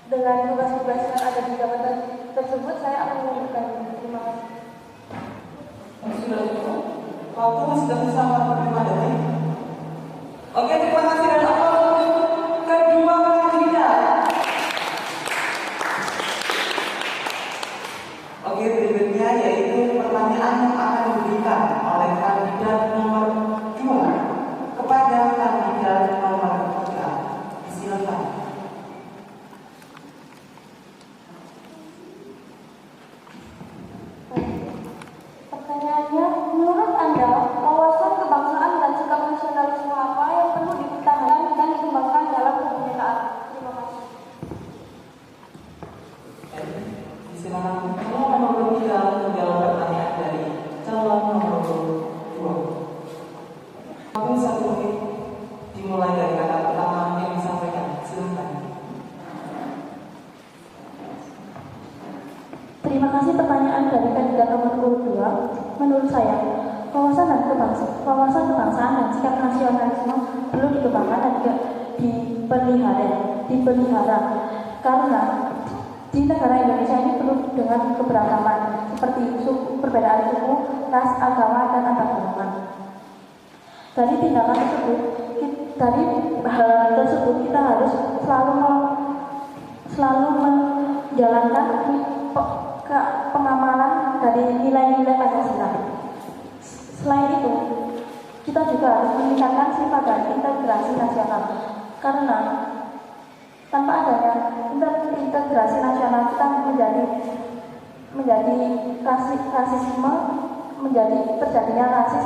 Speaker 15: dengan tugas-tugas yang ada di jabatan tersebut, saya akan mengundurkan diri. Terima kasih.
Speaker 1: Sudah cukup. Waktu masih tersisa 45 detik. Oke, terima kasih dan aplaus untuk kedua kandidat. Oke, berikutnya yaitu pertanyaan yang akan diberikan oleh kandidat nomor 2 kepada kandidat nomor 3. Silakan.
Speaker 15: Pertanyaannya, menurut Anda, wawasan kebangsaan dan sikap nasionalisme apa yang perlu dipertahankan dan dikembangkan dalam kebinekaan? Terima kasih.
Speaker 1: Silakan calon nomor 3 menjawab pertanyaan dari calon nomor 2. Waktu 1 menit dimulai dari kata pertama yang disampaikan. Silakan.
Speaker 15: Terima kasih pertanyaan dari kandidat nomor 2. Menurut saya, wawasan kebangsaan dan sikap nasionalisme perlu dikembangkan dan dipelihara karena di negara Indonesia ini penuh dengan keberagaman seperti perbedaan suku, ras, agama, dan antar golongan. Dari tindakan tersebut, dari hal tersebut kita harus selalu menjalankan pengamalan dari nilai-nilai Pancasila. Selain itu, kita juga harus meningkatkan sifat dan integrasi nasional karena tanpa adanya integrasi nasional kita menjadi rasisme, menjadi terjadinya rasis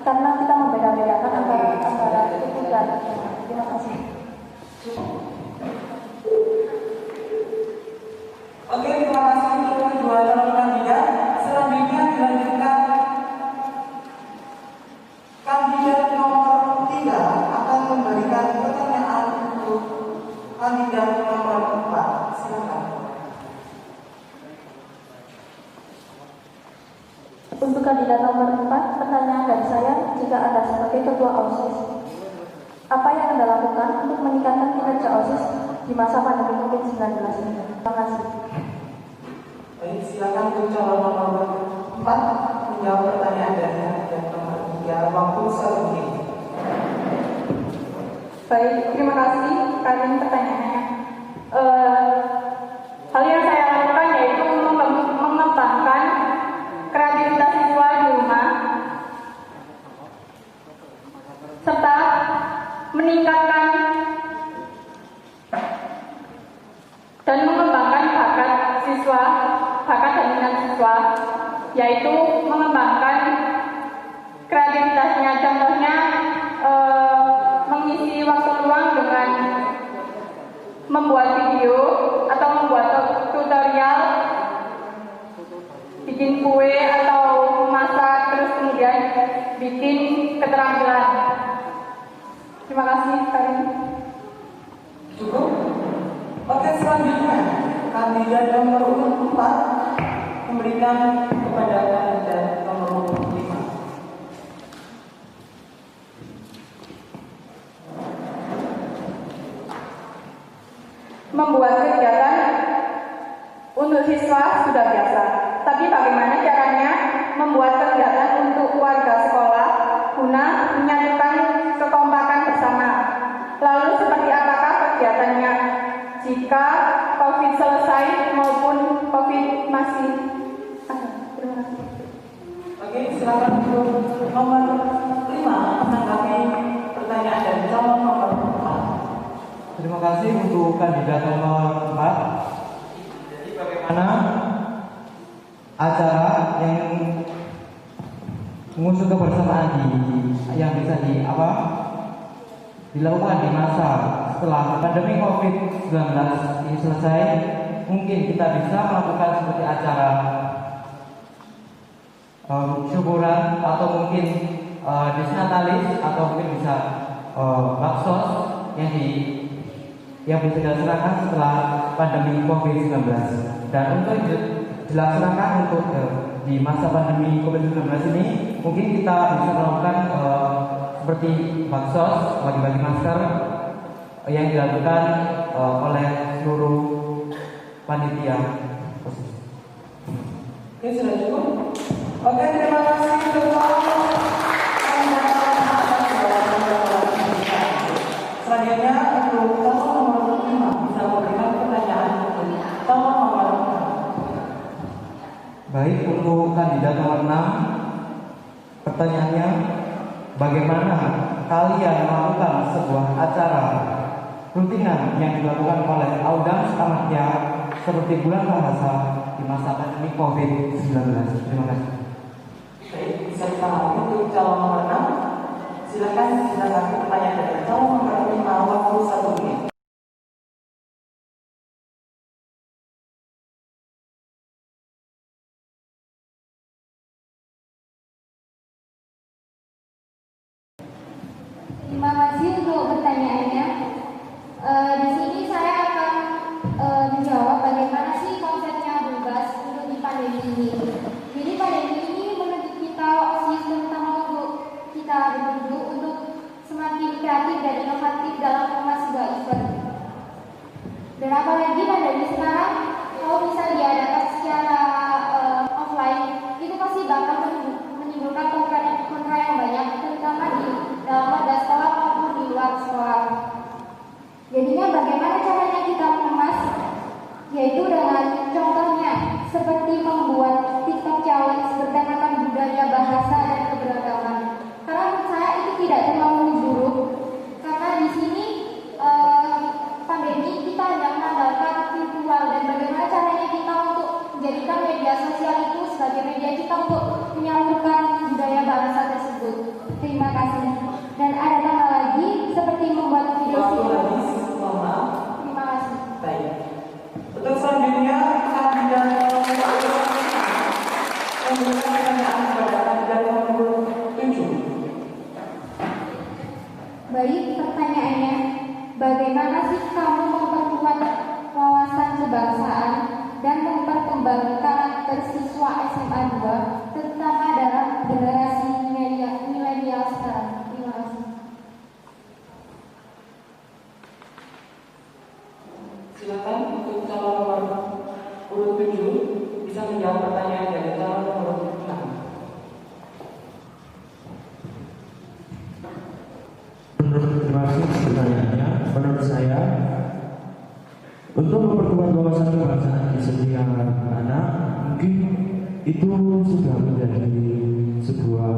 Speaker 15: karena kita membeda-bedakan antara suku dan agama. Terima kasih.
Speaker 1: Oke, terima kasih untuk kedua calon kandidat. Selanjutnya dilanjutkan kandidat nomor 3 akan memberikan pertanyaan untuk kandidat nomor 4. Silakan.
Speaker 15: Untuk kandidat nomor 4, pertanyaan dari saya, jika Anda sebagai ketua OSIS, apa yang Anda lakukan untuk meningkatkan kinerja OSIS di masa pandemi COVID-19 ini? Terima kasih.
Speaker 1: Baik, silakan untuk calon nomor 4 menjawab pertanyaan dari kandidat nomor 3. Waktu 1 menit.
Speaker 11: Baik, terima kasih kalian pertanyaannya. Hal yang saya lakukan yaitu mengembangkan kreativitas siswa di rumah serta meningkatkan dan mengembangkan bakat dan minat siswa, yaitu mengembangkan kreativitasnya. Contohnya mengisi waktu luang dengan membuat video atau membuat tutorial, bikin kue atau masak, terus kemudian bikin keterampilan. Terima kasih, Karin.
Speaker 1: Cukup? Oke, selanjutnya kandidat nomor 4 memberikan kepada kandidat nomor 5.
Speaker 11: Membuat kegiatan untuk siswa sudah biasa, tapi bagaimana caranya membuat kegiatan untuk warga sekolah guna menyatukan kekompakan bersama? Lalu seperti apakah kegiatannya jika COVID selesai maupun COVID masih ada? Terima kasih.
Speaker 1: Oke, silakan untuk nomor 5 menanggapi pertanyaan dari calon nomor 4.
Speaker 12: Terima kasih untuk kandidat nomor 4. Jadi bagaimana acara yang mengusung kebersamaan yang bisa dilakukan di masa setelah pandemi COVID-19 ini selesai, mungkin kita bisa melakukan seperti acara syukuran atau mungkin disnatalis atau mungkin bisa baksos yang bisa dilaksanakan setelah pandemi COVID-19. Dan untuk dilaksanakan untuk di masa pandemi COVID-19 ini, mungkin kita bisa melakukan seperti baksos, bagi-bagi masker yang dilakukan oleh seluruh panitia.
Speaker 1: Oke, sudah cukup. Oke, terima kasih semua. Selanjutnya untuk paslon nomor 5 bisa memberikan pertanyaan untuk paslon nomor 6.
Speaker 12: Baik, untuk kandidat nomor 6, pertanyaannya, bagaimana kalian melakukan sebuah acara rutinan yang dilakukan oleh Audans Ahmadiyah seperti bulan bahasa di masa pandemi COVID-19? Terima kasih.
Speaker 1: Baik, bisa kita untuk calon nomor 6. Silakan pertanyaan dari calon nomor 5 waktu 1 menit.
Speaker 6: Terima kasih untuk pertanyaannya. Di sini saya akan menjawab bagaimana sih konsepnya bebas untuk di pandemi ini. Jadi pandemi ini menuntut kita OSIS terutama untuk kita berduduk untuk semakin kreatif dan inovatif dalam mengemas sebuah event. Dan apalagi pandemi sekarang, kalau bisa diadakan secara offline, itu pasti bakal menimbulkan kontra yang banyak, terutama di dalam wadah sekolah maupun di luar sekolah. Jadinya bagaimana caranya kita mengemas? Yaitu dengan contohnya seperti membuat TikTok challenge bertemakan budaya, bahasa, dan keberagaman. Karena menurut saya itu tidak terlalu buruk, karena di sini pandemi kita hanya mengandalkan virtual, dan bagaimana caranya kita untuk menjadikan media sosial itu sebagai media kita untuk menyalurkan budaya bangsa tersebut. Terima kasih. Dan ada tambah lagi seperti membuat video singkat. Terima kasih.
Speaker 1: Baik. Untuk selanjutnya kandidat nomor 5 memberikan pertanyaan kepada kandidat nomor 7.
Speaker 6: Baik, pertanyaannya, bagaimana sih kamu memperkuat wawasan kebangsaan dan memperkembangkan karakter siswa SMA 2, terutama dalam generasi milenial sekarang? Terima kasih.
Speaker 1: Silakan untuk calon nomor urut 7 bisa menjawab pertanyaan dari calon nomor 6.
Speaker 13: Terima kasih pertanyaannya. Menurut saya, untuk memperkuat wawasan kebangsaan di setiap anak, mungkin itu sudah menjadi sebuah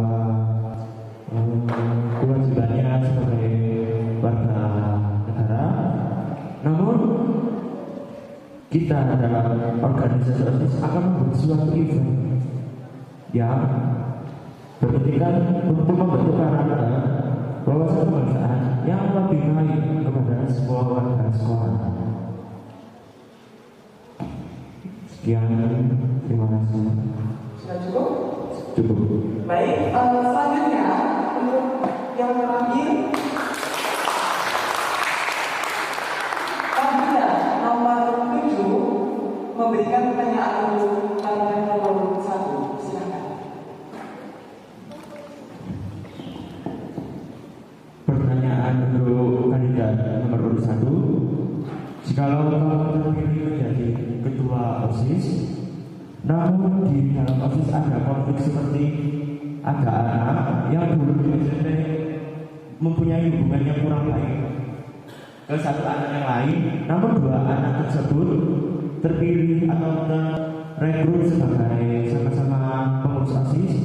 Speaker 13: kewajibannya sebagai warga negara. Namun kita dalam organisasi OSIS akan membuat suatu event yang berketikan untuk membentuk karakter wawasan kebangsaan yang lebih baik kepada semua warga sekolah. Sekian, terima kasih.
Speaker 1: Sudah cukup?
Speaker 13: Cukup.
Speaker 1: Baik, selanjutnya untuk yang terakhir kandidat nomor 7 memberikan pertanyaan untuk kandidat nomor 1. Silakan.
Speaker 13: Pertanyaan untuk kandidat nomor urut 1. Jikalau kamu terpilih menjadi ketua OSIS, namun di dalam OSIS ada konflik seperti ada anak yang dulu di SMP mempunyai hubungan yang kurang baik ke satu anak yang lain, namun dua anak tersebut terpilih atau terekrut sebagai sama-sama pengurus OSIS.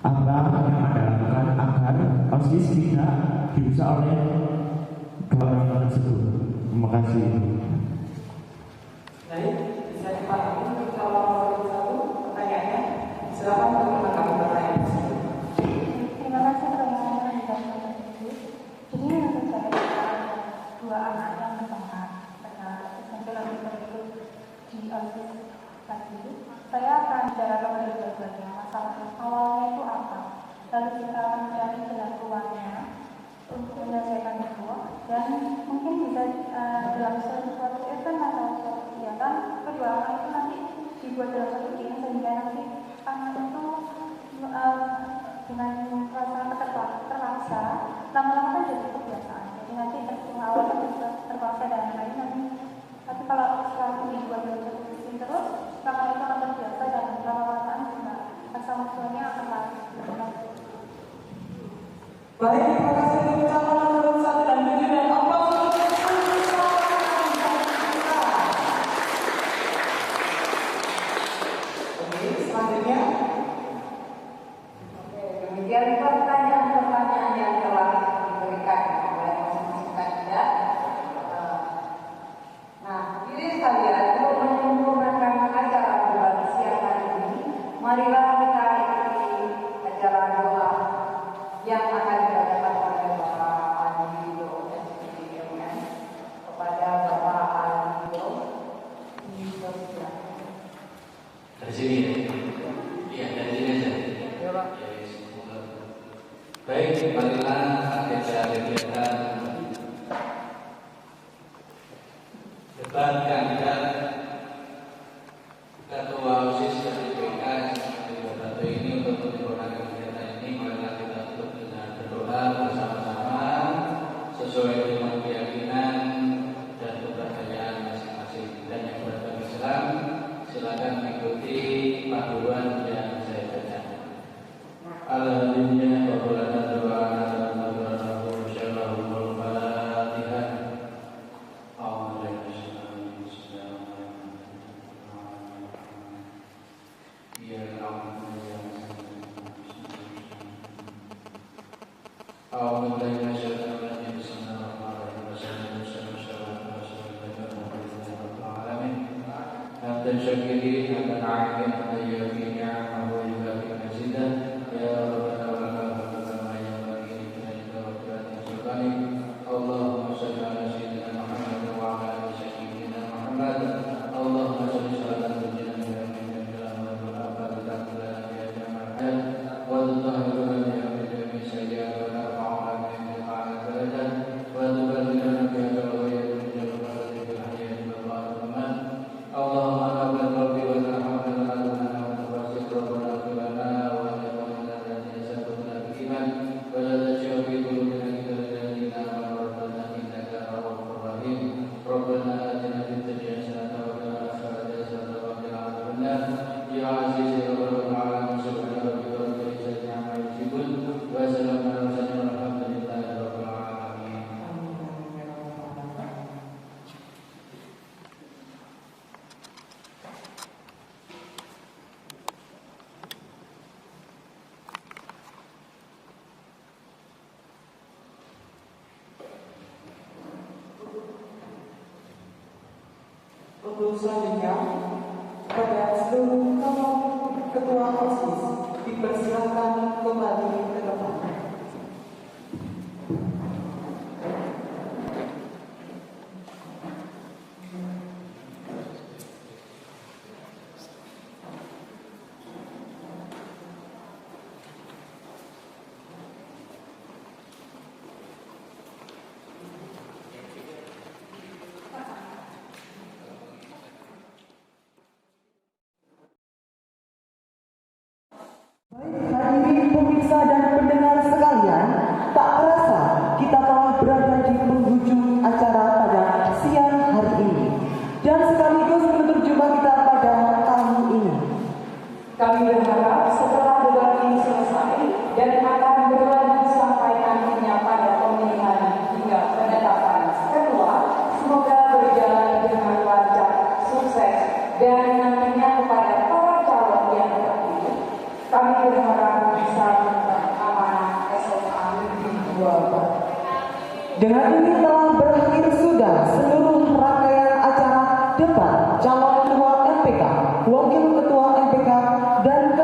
Speaker 13: Apa yang Anda lakukan agar OSIS tidak dirusak oleh dua orang tersebut? Terima kasih.
Speaker 1: Baik, bisa dipahami untuk calon nomor 1 pertanyaannya. Silakan untuk menanggapi pertanyaan tersebut.
Speaker 6: Terima kasih teman-teman di dalam itu. Jadi menurut saya dua
Speaker 5: OSIS tadi, saya akan bicarakan dua-duanya. Masalah awalnya itu apa, lalu kita akan mencari jalan keluarnya untuk menyelesaikan itu, dan mungkin bisa dalam suatu event atau suatu kegiatan perjuangan itu nanti dibuat dalam satu game sehingga nanti anak itu dengan rasa terpaksa lama-lama kan jadi kebiasaan. Jadi nanti awalnya terpaksa dan lain nanti. Tapi kalau sekarang dibuat dalam satu game terus, lama itu akan terbiasa dan lama-lamaan juga rasa musuhnya akan lari.
Speaker 1: Baik, terima kasih untuk ucapan nomor 1 dan 7 dan aplaus untuk selanjutnya.
Speaker 2: Demikian pertanyaan-pertanyaan yang telah diberikan oleh masing-masing kandidat. Nah, diri sekalian, untuk menyempurnakan acara debat siang hari ini, marilah kita ikuti acara doa yang akan dibacakan oleh Bapak Aldido SPDMN kepada Bapak Aldido di sosial.
Speaker 9: Dari sini ya? Iya, dari sini aja.
Speaker 2: Ya, Pak.
Speaker 9: Baik, marilah agenda kegiatan debat kandidat Ketua OSIS dan IPK di Batu ini. Untuk menyempurnakan kegiatan ini, marilah kita tutup dengan berdoa bersama-sama sesuai dengan keyakinan dan kepercayaan masing-masing. Dan yang beragama Islam, silakan mengikuti panduan yang saya bacakan. Alhamdulillah qabulana doa dan maghfiratuhu syarahul Fatihah. dan syakirin akan amin ayyuhi ni'amahu wa yukafi mazidah ya rabbana wa lakama yang bagi kita wa qiratin sultani Allahumma salli ala sayyidina Muhammad wa ala ali sayyidina Muhammad Allahumma salli ala sayyidina Muhammad wa ala ali sayyidina Muhammad wa tutahhiruna bi jami' sayyi'at wa narfa'una min a'la darajat wa tubayyana bi al-ghayat min al-fadl bil hayat wal rahmat Allahumma
Speaker 1: Untuk selanjutnya, kepada seluruh kawan ketua OSIS dipersilakan kembali ke depan. Hadirin pemirsa dan pendengar sekalian, tak terasa kita telah berada di penghujung acara pada siang hari ini dan sekaligus menutup jumpa kita pada kali ini.
Speaker 2: Kami berharap setelah debat ini selesai dan akan berlanjut sampai nantinya pada pemilihan hingga penetapan ketua, semoga berjalan dengan lancar, sukses, dan nantinya kepada para calon yang terpilih. Kami berharap bisa mengemban amanah SMA Negeri 2 Batu.
Speaker 1: Dengan ini telah berakhir sudah seluruh rangkaian acara debat calon ketua MPK, wakil ketua MPK, dan